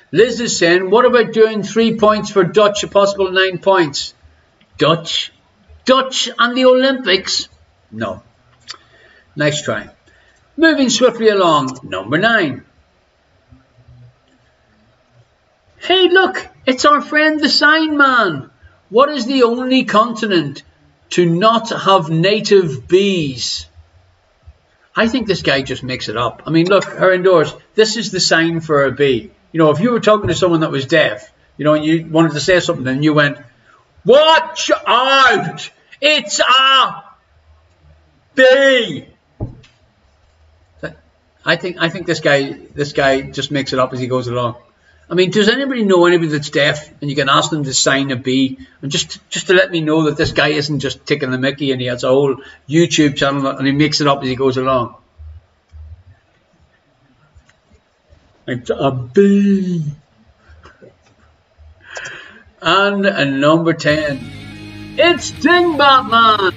Liz is saying, what about doing 3 points for Dutch, a possible 9 points? Dutch and the Olympics? No. Nice try. Moving swiftly along. Number 9. Hey, look, it's our friend the Sign Man. What is the only continent to not have native bees? I think this guy just makes it up. I mean, look, her indoors. This is the sign for a bee. You know, if you were talking to someone that was deaf, you know, and you wanted to say something and you went, watch out, it's a bee. I think this guy just makes it up as he goes along. I mean, does anybody know anybody that's deaf and you can ask them to sign a B and just to let me know that this guy isn't just taking the mickey and he has a whole YouTube channel and he makes it up as he goes along? It's a B. And number 10, it's Dingbat Man.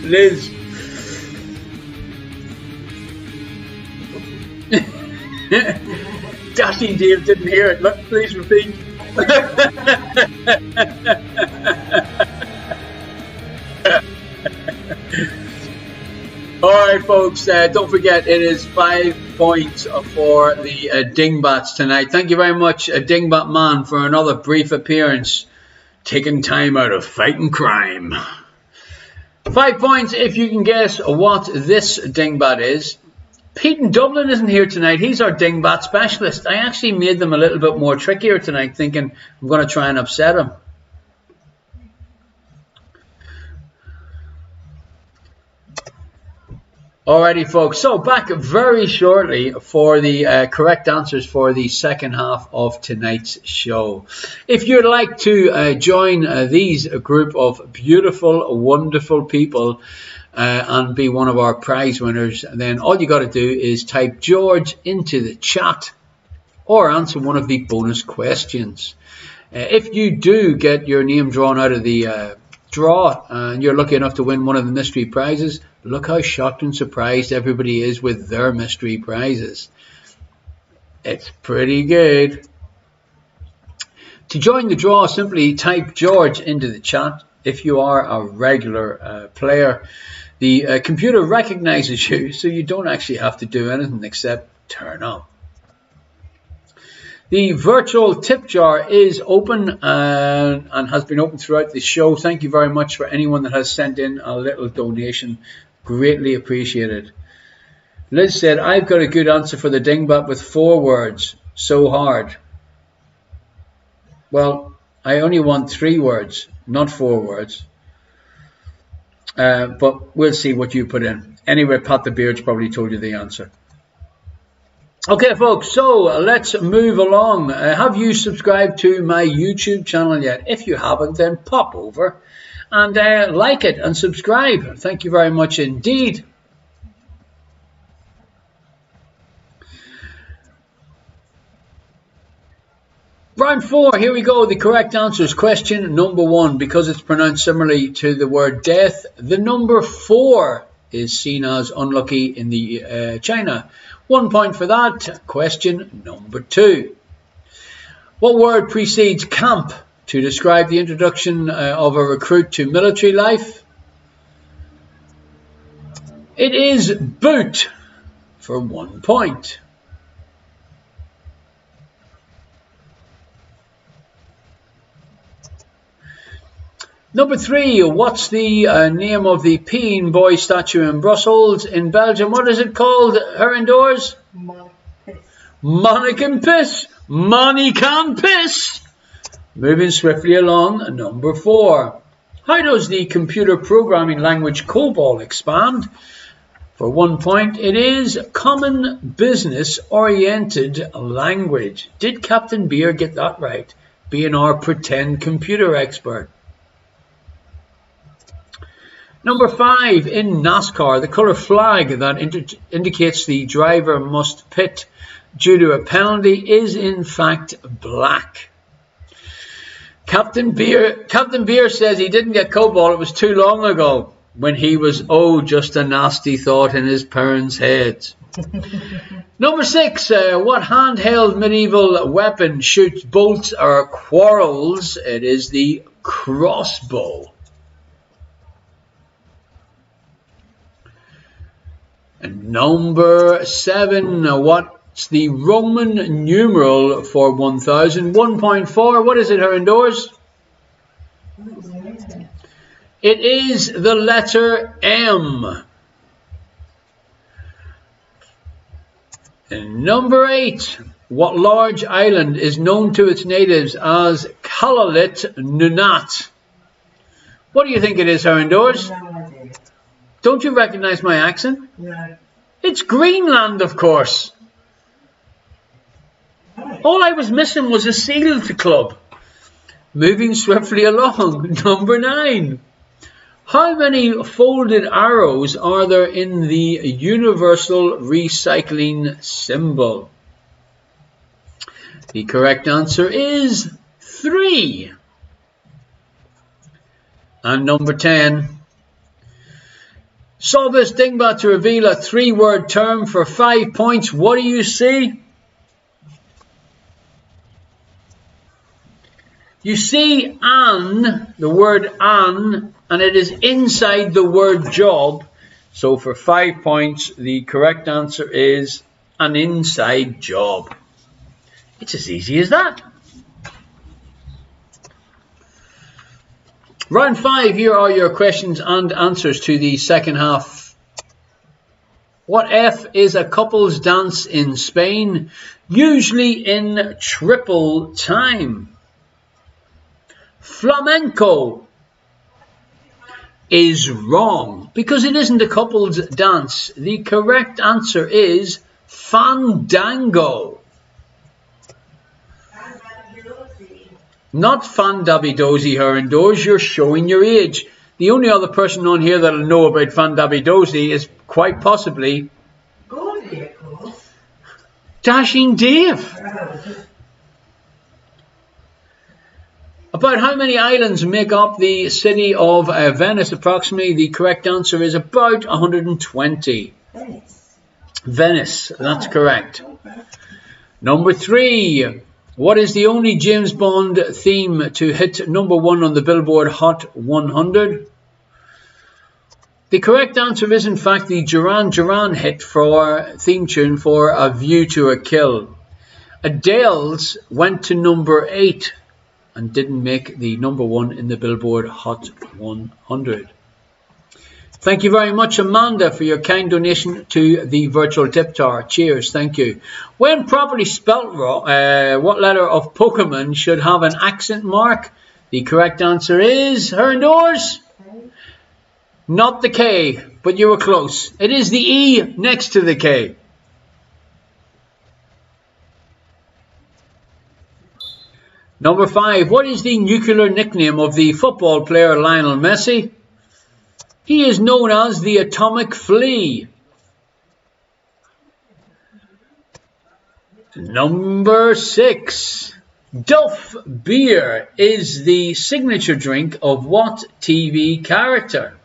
Liz. Dashing Dave didn't hear it. Look, please repeat. Alright folks, don't forget it is 5 points for the Dingbats tonight. Thank you very much, Dingbat Man, for another brief appearance, taking time out of fighting crime. 5 points if you can guess what this Dingbat is. Pete in Dublin isn't here tonight. He's our Dingbat specialist. I actually made them a little bit more trickier tonight, thinking I'm going to try and upset him. Alrighty folks, so back very shortly for the correct answers for the second half of tonight's show. If you'd like to join these group of beautiful, wonderful people and be one of our prize winners, then all you got to do is type George into the chat or answer one of the bonus questions. If you do get your name drawn out of the draw and you're lucky enough to win one of the mystery prizes, look how shocked and surprised everybody is with their mystery prizes. It's pretty good. To join the draw, simply type George into the chat. If you are a regular player, the computer recognizes you, so you don't actually have to do anything except turn up. The virtual tip jar is open and has been open throughout the show. Thank you very much for anyone that has sent in a little donation. Greatly appreciated. Liz said, I've got a good answer for the Dingbat with 4 words. So hard. Well, I only want 3 words, not 4 words. But we'll see what you put in. Anyway, Pat the Beard's probably told you the answer. Okay folks, so let's move along. Have you subscribed to my YouTube channel yet? If you haven't, then pop over and like it and subscribe. Thank you very much indeed. Round 4, here we go. The correct answer is question number 1. Because it's pronounced similarly to the word death, the number 4 is seen as unlucky in the China. 1 point for that. Question number 2. What word precedes camp to describe the introduction of a recruit to military life? It is boot for 1 point. Number 3, what's the name of the Peeing Boy statue in Brussels in Belgium? What is it called, her indoors? Mannequin Piss. Mannequin Piss. Moving swiftly along, number 4. How does the computer programming language COBOL expand? For 1 point, it is common business oriented language. Did Captain Beer get that right, being our pretend computer expert? Number 5, in NASCAR, the colour flag that indicates the driver must pit due to a penalty is in fact black. Captain Beer says he didn't get COBOL, it was too long ago, when he was, oh, just a nasty thought in his parents' heads. Number 6, what handheld medieval weapon shoots bolts or quarrels? It is the crossbow. And number 7, what's the Roman numeral for 1000? 1.4, what is it, her indoors? It is the letter M. And number 8, What large island is known to its natives as Kalalit Nunat? What do you think it is, Herondors? No idea. Don't you recognize my accent? No. It's Greenland, of course. All I was missing was a seal at the club. Moving swiftly along, number 9. How many folded arrows are there in the universal recycling symbol? The correct answer is 3. And number 10. Solve this dingbat to reveal a 3-word term for 5 points. What do you see? You see an, the word an, and it is inside the word job. So for 5 points, the correct answer is an inside job. It's as easy as that. Round 5, here are your questions and answers to the second half. What F is a couple's dance in Spain, usually in triple time? Flamenco is wrong because it isn't a couple's dance. The correct answer is fandango. Not fandabby-dozy, Herondors. You're showing your age. The only other person on here that'll know about fandabby-dozy is quite possibly Goodyear, of course. Dashing Dave. About how many islands make up the city of Venice approximately? The correct answer is about 120. Venice, that's correct. Number 3. What is the only James Bond theme to hit number 1 on the Billboard Hot 100? The correct answer is in fact the Duran Duran hit for theme tune for A View to a Kill. Adele's went to number 8 and didn't make the number 1 in the Billboard Hot 100. Thank you very much, Amanda, for your kind donation to the virtual tip jar. Cheers, thank you. When properly spelt wrong, what letter of Pokemon should have an accent mark? The correct answer is, Herondors? Not the K, but you were close. It is the E next to the K. Number 5. What is the nuclear nickname of the football player Lionel Messi? He is known as the Atomic Flea. Number 6. Duff beer is the signature drink of what TV character?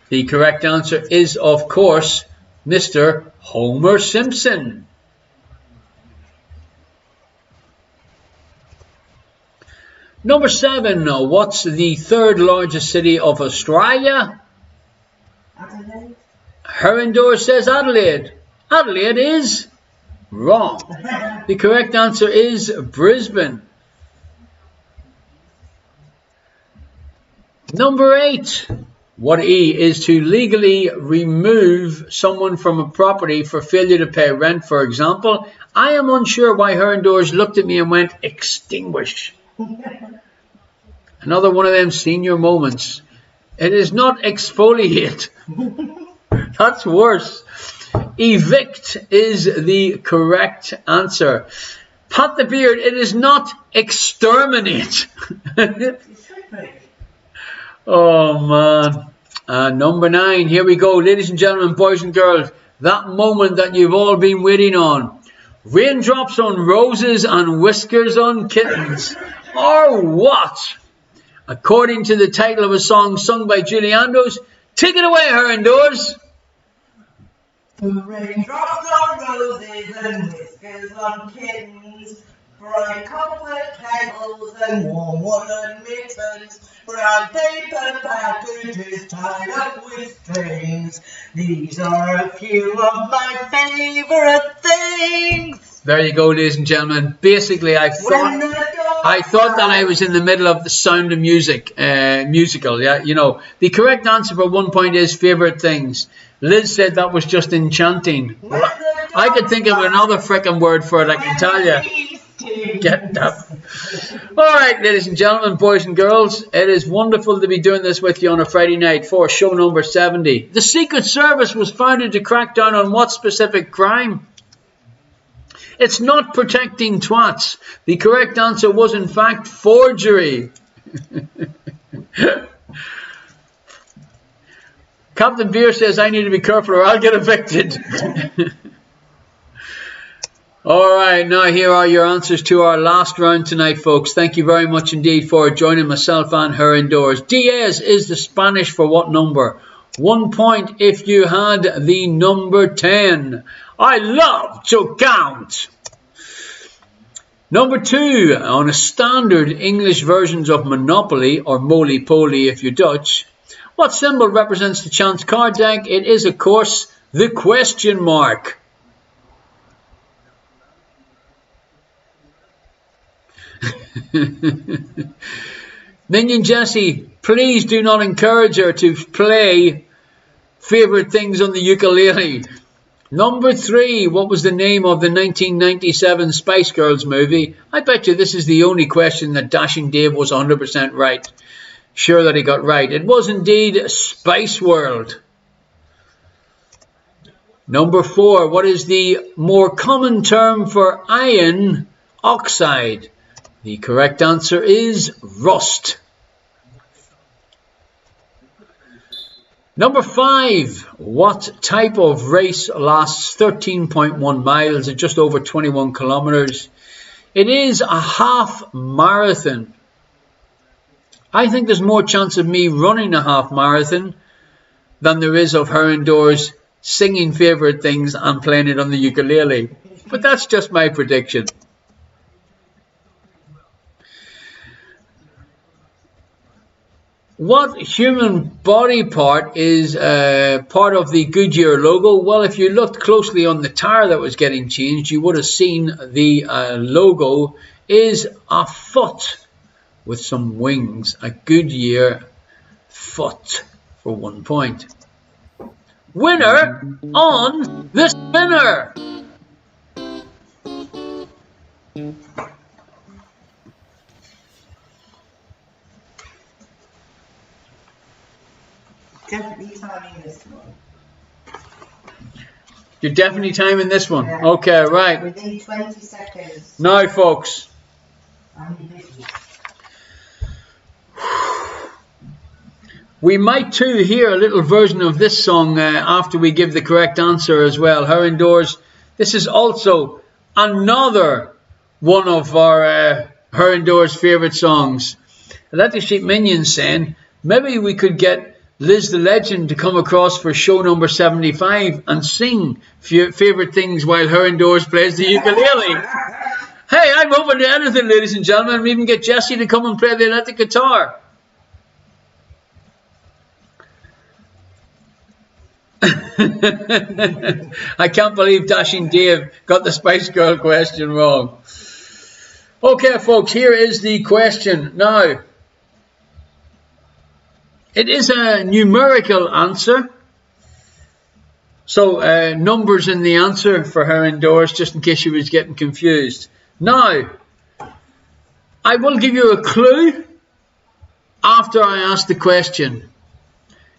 The correct answer is, of course, Mr. Homer Simpson. Number 7. What's the 3rd largest city of Australia? Adelaide. Herondor says Adelaide. Adelaide is wrong. The correct answer is Brisbane. Number 8. What E is to legally remove someone from a property for failure to pay rent, for example? I am unsure why Herondors looked at me and went, extinguish. Another one of them senior moments. It is not exfoliate. That's worse. Evict is the correct answer. Pat the beard. It is not exterminate. Oh man. Number 9. Here we go, ladies and gentlemen, boys and girls. That moment that you've all been waiting on. Raindrops on roses and whiskers on kittens. Or what? According to the title of a song sung by Julie Andrews. Take it away, Herondors. Raindrops on roses and whiskers on kittens, bright copper kettles and warm woolen mittens, brown paper packages tied up with strings. These are a few of my favourite things. There you go, ladies and gentlemen. Basically, I thought that I was in the middle of the Sound of Music musical. Yeah, you know, the correct answer for 1 point is favourite things. Liz said that was just enchanting. When the I could think of another frickin' word for it, I can tell you. Get up. Alright, ladies and gentlemen, boys and girls, it is wonderful to be doing this with you on a Friday night for show number 70. The Secret Service was founded to crack down on what specific crime? It's not protecting twats. The correct answer was in fact forgery. Captain Beer says I need to be careful or I'll get evicted. Alright, now here are your answers to our last round tonight, folks. Thank you very much indeed for joining myself and her indoors. Diez is the Spanish for what number? 1 point if you had the number 10. I love to count. Number 2, on a standard English versions of Monopoly, or Moly Poly if you're Dutch, what symbol represents the chance card deck? It is, of course, the question mark. Minion Jessie, please do not encourage her to play favourite things on the ukulele. Number 3, what was the name of the 1997 Spice Girls movie? I bet you this is the only question that Dashing Dave was 100% right. Sure that he got right. It was indeed Spice World. Number 4, what is the more common term for iron oxide? The correct answer is rust. Number 5, what type of race lasts 13.1 miles at just over 21 kilometers? It is a half marathon. I think there's more chance of me running a half marathon than there is of her indoors singing favourite things and playing it on the ukulele. But that's just my prediction. What human body part is part of the Goodyear logo? Well, if you looked closely on the tire that was getting changed, you would have seen the logo is a foot with some wings. A Goodyear foot for 1 point. Winner on the spinner. Definitely timing this one. You're definitely timing this one? Yeah. Okay, right. Within 20 seconds. Now, folks. We might too hear a little version of this song after we give the correct answer as well. Her indoors. This is also another one of our Her indoors favourite songs. Let the Sheep Minions saying maybe we could get Liz the Legend to come across for show number 75 and sing favourite things while Her indoors plays the ukulele. Hey, I'm open to anything, ladies and gentlemen. We even get Jessie to come and play the electric guitar. I can't believe Dashing Dave got the Spice Girl question wrong. Okay, folks, here is the question. Now, it is a numerical answer. So, numbers in the answer for her indoors, just in case you was getting confused. Now, I will give you a clue after I ask the question.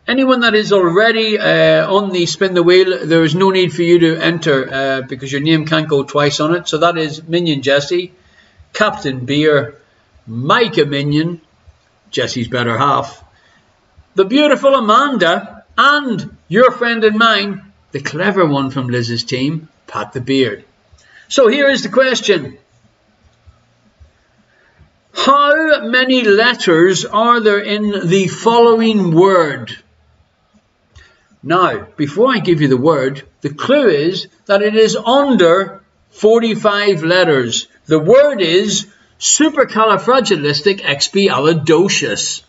Anyone that is already on the spin the wheel, there is no need for you to enter because your name can't go twice on it. So that is Minion Jessie, Captain Beer, Micah Minion, Jessie's better half, the beautiful Amanda, and your friend and mine, the clever one from Liz's team, Pat the Beard. So here is the question. How many letters are there in the following word? Now, before I give you the word, the clue is that it is under 45 letters. The word is supercalifragilisticexpialidocious.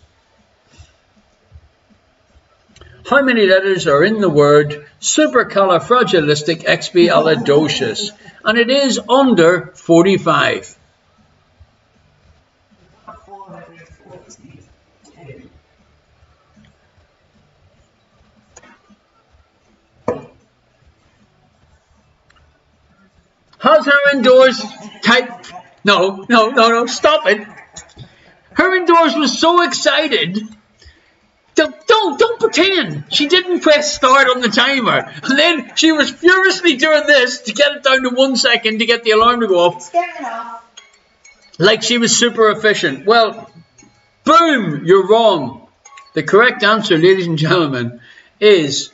How many letters are in the word supercalifragilisticexpialidocious? And it is under 45. Has her indoors type? No, stop it. Her indoors was so excited. Don't pretend. She didn't press start on the timer. And then she was furiously doing this to get it down to 1 second to get the alarm to go off. Like she was super efficient. Well, boom, you're wrong. The correct answer, ladies and gentlemen, is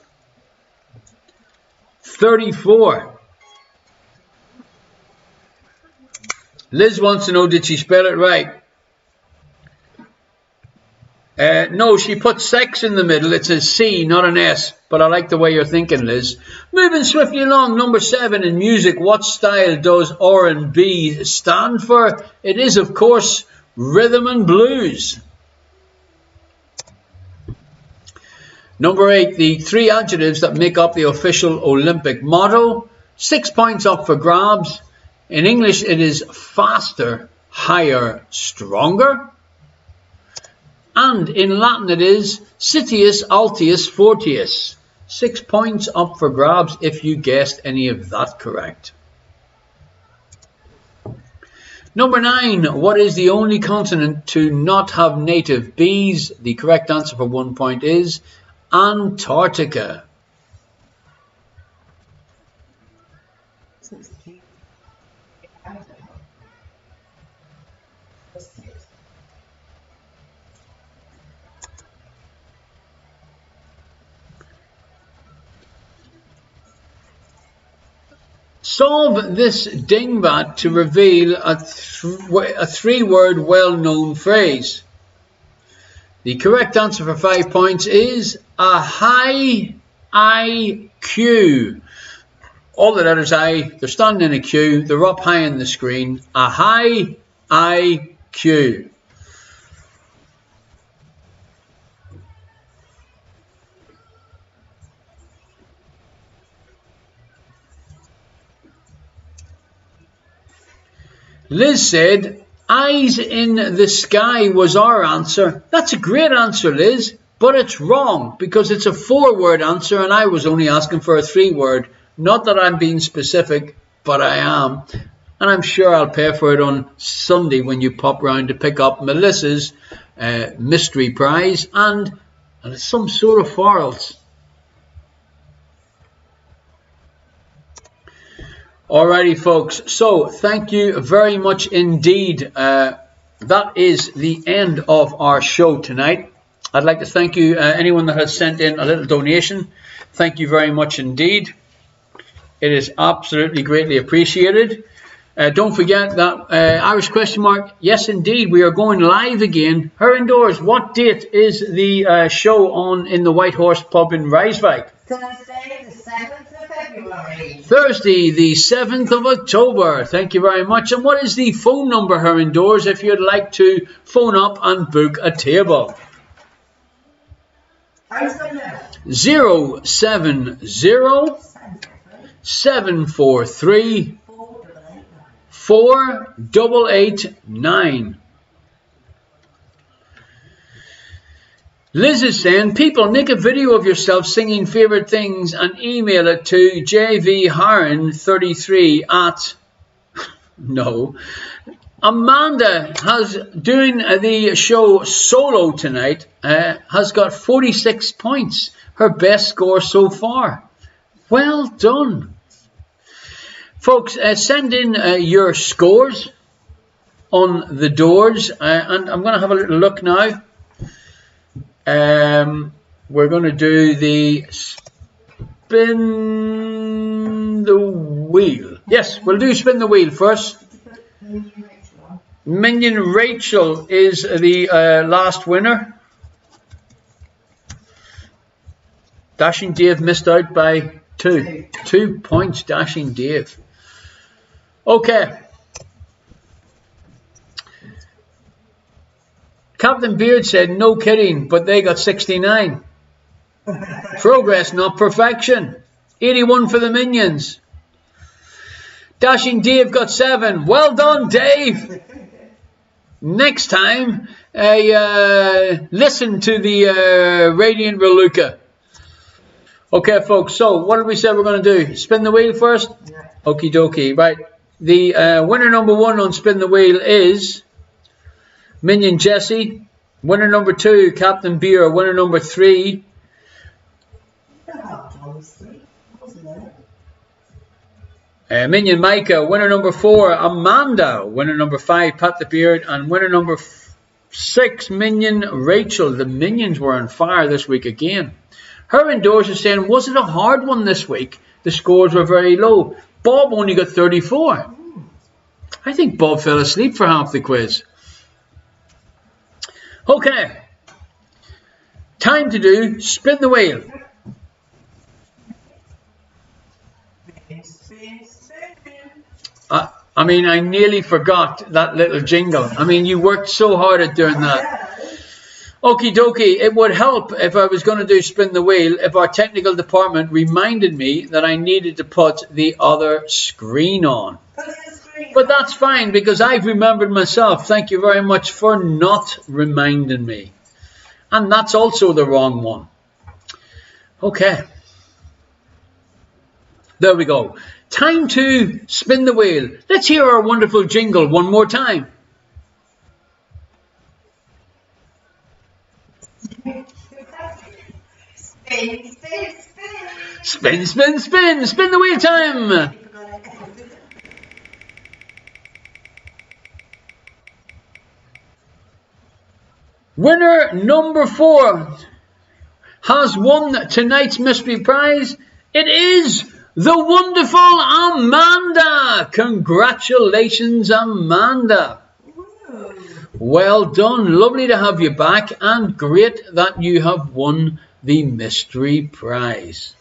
34. Liz wants to know, did she spell it right? No, she put sex in the middle. It's a C, not an S. But I like the way you're thinking, Liz. Moving swiftly along, number 7 in music. What style does R&B stand for? It is, of course, rhythm and blues. Number 8, the 3 adjectives that make up the official Olympic motto. 6 points up for grabs. In English, it is faster, higher, stronger. And in Latin, it is Citius, Altius, Fortius. 6 points up for grabs if you guessed any of that correct. Number 9, what is the only continent to not have native bees? The correct answer for 1 point is Antarctica. Solve this dingbat to reveal a 3-word well-known phrase. The correct answer for 5 points is a high IQ. All the letters I, they're standing in a queue, they're up high on the screen. A high IQ. Liz said, eyes in the sky was our answer. That's a great answer, Liz, but it's wrong because it's a 4-word answer and I was only asking for a 3-word. Not that I'm being specific, but I am. And I'm sure I'll pay for it on Sunday when you pop round to pick up Melissa's mystery prize and some sort of florals. Alrighty, folks, so thank you very much indeed. That is the end of our show tonight. I'd like to thank you, anyone that has sent in a little donation. Thank you very much indeed. It is absolutely greatly appreciated. Don't forget that Irish question mark. Yes, indeed, we are going live again. Her indoors, what date is the show on in the White Horse Pub in Rijswijk? Thursday, the 7th of February. Thursday, the 7th of October. Thank you very much. And what is the phone number, Her indoors, if you'd like to phone up and book a table? 070 743 4889. Liz is saying, people, make a video of yourself singing favourite things and email it to jvharan33 at... No. Amanda has doing the show solo tonight, has got 46 points. Her best score so far. Well done. Folks, send in your scores on the doors. And I'm going to have a little look now. We're going to do the spin the wheel. Yes, we'll do spin the wheel first. Minion Rachel is the last winner. Dashing Dave missed out by 2. 2 points, Dashing Dave. Okay. Captain Beard said, no kidding, but they got 69. Progress, not perfection. 81 for the Minions. Dashing Dave got 7. Well done, Dave. Next time, listen to the Radiant Reluca. Okay, folks, so what did we say we're going to do? Spin the wheel first? Yeah. Okie dokie, right. The winner number 1 on Spin the Wheel is Minion Jesse. Winner number 2, Captain Beer. Winner number 3. Minion Micah. Winner number 4, Amanda. Winner number 5, Pat the Beard. And winner number 6, Minion Rachel. The Minions were on fire this week again. Her indoors is saying, was it a hard one this week? The scores were very low. Bob only got 34. I think Bob fell asleep for half the quiz. Okay. Time to do Spin the Wheel. I mean, I nearly forgot that little jingle. I mean, you worked so hard at doing that. Okie dokie, it would help if I was going to do Spin the Wheel if our technical department reminded me that I needed to put the other screen on. But that's fine because I've remembered myself. Thank you very much for not reminding me. And that's also the wrong one. Okay. There we go. Time to spin the wheel. Let's hear our wonderful jingle one more time. Spin, spin, spin. Spin, spin, spin. Spin the wheel time. Winner number 4 has won tonight's mystery prize. It is the wonderful Amanda. Congratulations, Amanda. Well done. Lovely to have you back, and great that you have won the mystery prize.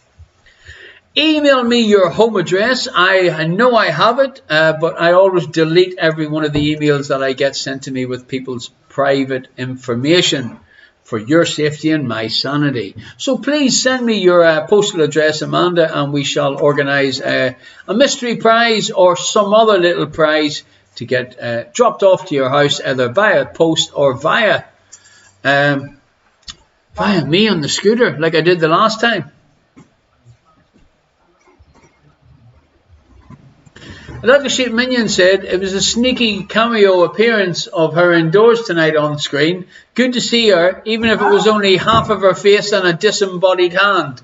Email me your home address. I know I have it, but I always delete every one of the emails that I get sent to me with people's private information for your safety and my sanity. So please send me your postal address, Amanda, and we shall organise a mystery prize or some other little prize to get dropped off to your house, either via post or via me on the scooter, like I did the last time. Like the Sheep Minion said, it was a sneaky cameo appearance of her indoors tonight on screen. Good to see her, even if it was only half of her face and a disembodied hand.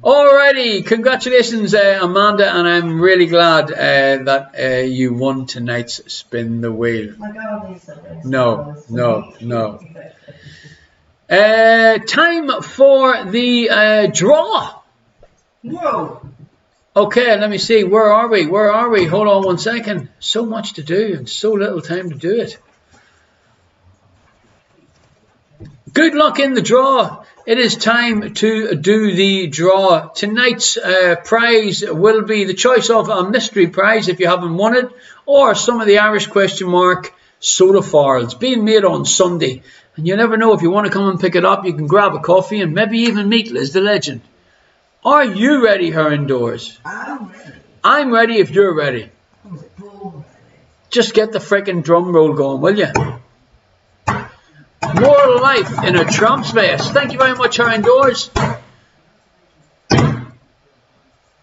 Alrighty, congratulations, Amanda, and I'm really glad that you won tonight's Spin the Wheel. No. Time for the draw. Whoa. Okay, let me see. Where are we? Hold on 1 second. So much to do and so little time to do it. Good luck in the draw. It is time to do the draw. Tonight's prize will be the choice of a mystery prize if you haven't won it, or some of the Irish question mark soda farls being made on Sunday. And you never know, if you want to come and pick it up, you can grab a coffee and maybe even meet Liz the Legend. Are you ready, her indoors? I'm ready. I'm ready if you're ready. Just get the frickin' drum roll going, will you? More life in a Trump's vest. Thank you very much, her indoors.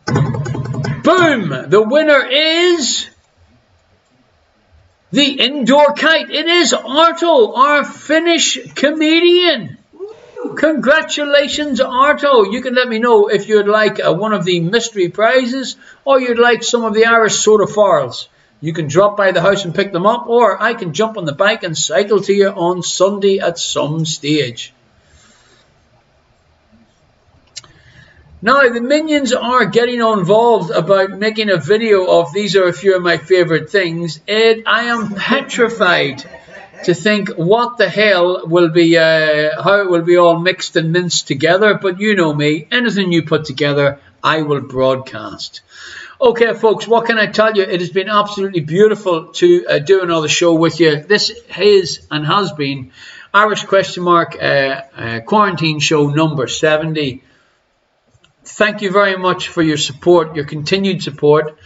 Boom! The winner is the indoor kite. It is Arto, our Finnish comedian. Congratulations, Arto. You can let me know if you'd like one of the mystery prizes, or you'd like some of the Irish soda farls. You can drop by the house and pick them up, or I can jump on the bike and cycle to you on Sunday at some stage. Now, the Minions are getting involved about making a video of these are a few of my favourite things. I am petrified to think what the hell will be, how it will be all mixed and minced together. But you know me, anything you put together, I will broadcast. Okay, folks, what can I tell you? It has been absolutely beautiful to do another show with you. This is and has been Irish question mark quarantine show number 70. Thank you very much for your support, your continued support.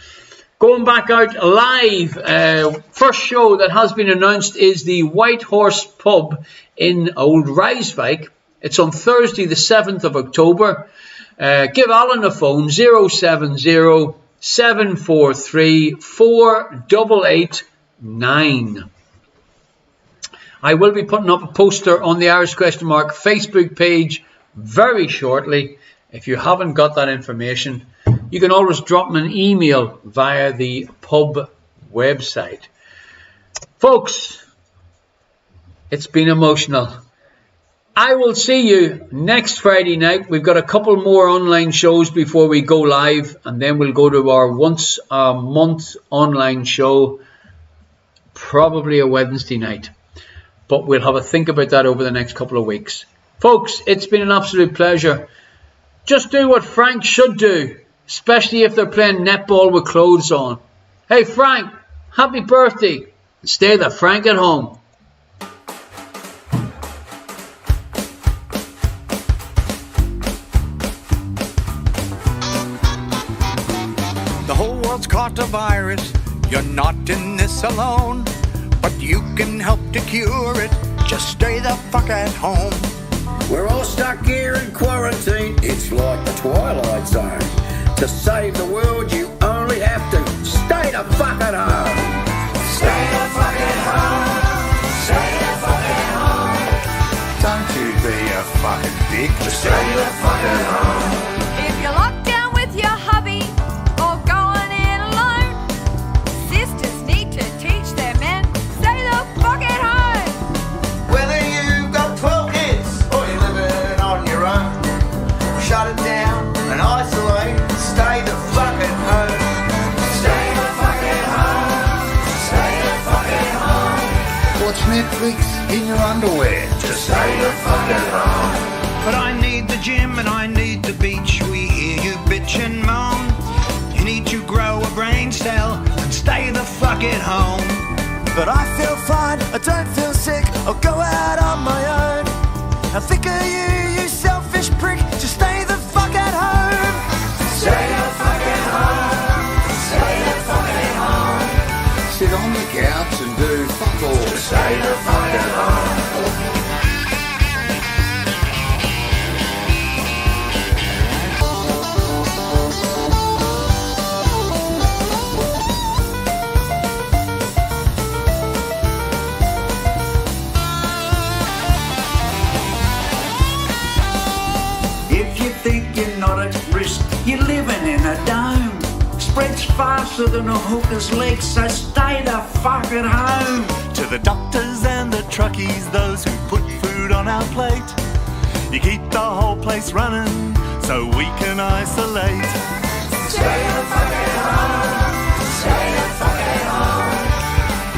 Going back out live, first show that has been announced is the White Horse Pub in Old Rijswijk. It's on Thursday the 7th of October. give Alan a phone, 070 743 4889. I will be putting up a poster on the Irish Question Mark Facebook page very shortly. If you haven't got that information, you can always drop me an email via the pub website. Folks, it's been emotional. I will see you next Friday night. We've got a couple more online shows before we go live, and then we'll go to our once a month online show, probably a Wednesday night. But we'll have a think about that over the next couple of weeks. Folks, it's been an absolute pleasure. Just do what Frank should do, especially if they're playing netball with clothes on. Hey Frank, happy birthday. Stay the Frank at home. The whole world's caught a virus. You're not in this alone, but you can help to cure it. Just stay the fuck at home. We're all stuck here in quarantine. It's like the Twilight Zone. To save the world, you only have to stay the fuck at home. Stay the fuck at home. Stay the fuck at home. Don't you be a fucking dick. Just stay the fuck at home. If you're locked down with your hubby or going in alone, sisters need to teach their men, stay the fuck at home. Whether you've got 12 kids or you're living on your own, shut it down and isolate. Stay the fuck at home. Stay the fuck at home. Stay the fuck at home. Watch Netflix in your underwear. Just stay the fuck at home. But I need the gym and I need the beach. We hear you bitch and moan. You need to grow a brain cell and stay the fuck at home. But I feel fine, I don't feel sick. I'll go out on my own. I think of you, you selfish prick. Just stay the fuck at home. Stay the fuck at home. Stay the fuck at home. Sit on the couch and do fuck all. Just stay the fuck at home. You're living in a dome. Spreads faster than a hooker's leg, so stay the fuck at home. To the doctors and the truckies, those who put food on our plate, you keep the whole place running so we can isolate. Stay the fuck at home. Stay the fuck at home.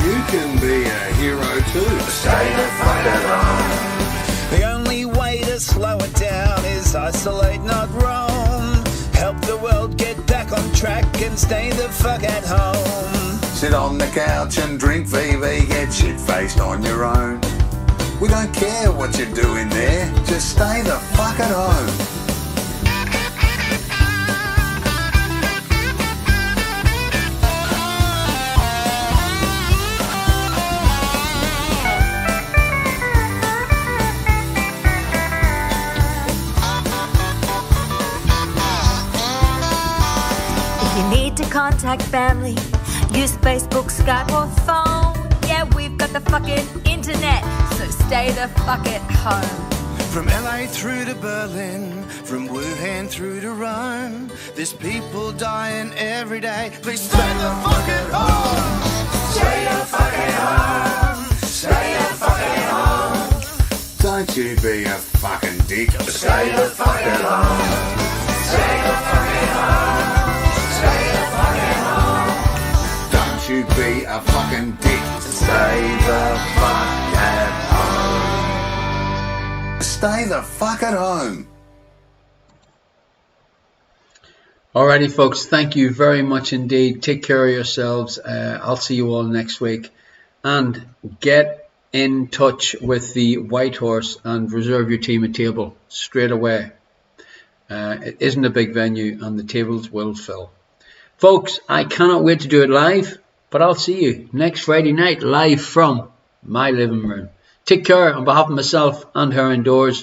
You can be a hero too. Stay the fuck at home. The only way to slow it down is isolate, not roam. Help the world get back on track and stay the fuck at home. Sit on the couch and drink VV, get shit-faced on your own. We don't care what you're doing there, just stay the fuck at home. Contact family, use Facebook, Skype or phone. Yeah, we've got the fucking internet, so stay the fuck at home. From LA through to Berlin, from Wuhan through to Rome, there's people dying every day. Please stay the fuck at home. Stay the fuck at home. Stay the fuck at home. Don't you be a fucking dick. Stay the fuck at home. Stay the fuck at home. Stay the fuck at home. Don't you be a fucking dick. Stay the fuck at home. Stay the fuck at home. Alrighty folks, thank you very much indeed. Take care of yourselves. I'll see you all next week. And get in touch with the White Horse and reserve your team a table straight away. It isn't a big venue and the tables will fill. Folks, I cannot wait to do it live, but I'll see you next Friday night live from my living room. Take care on behalf of myself and her indoors.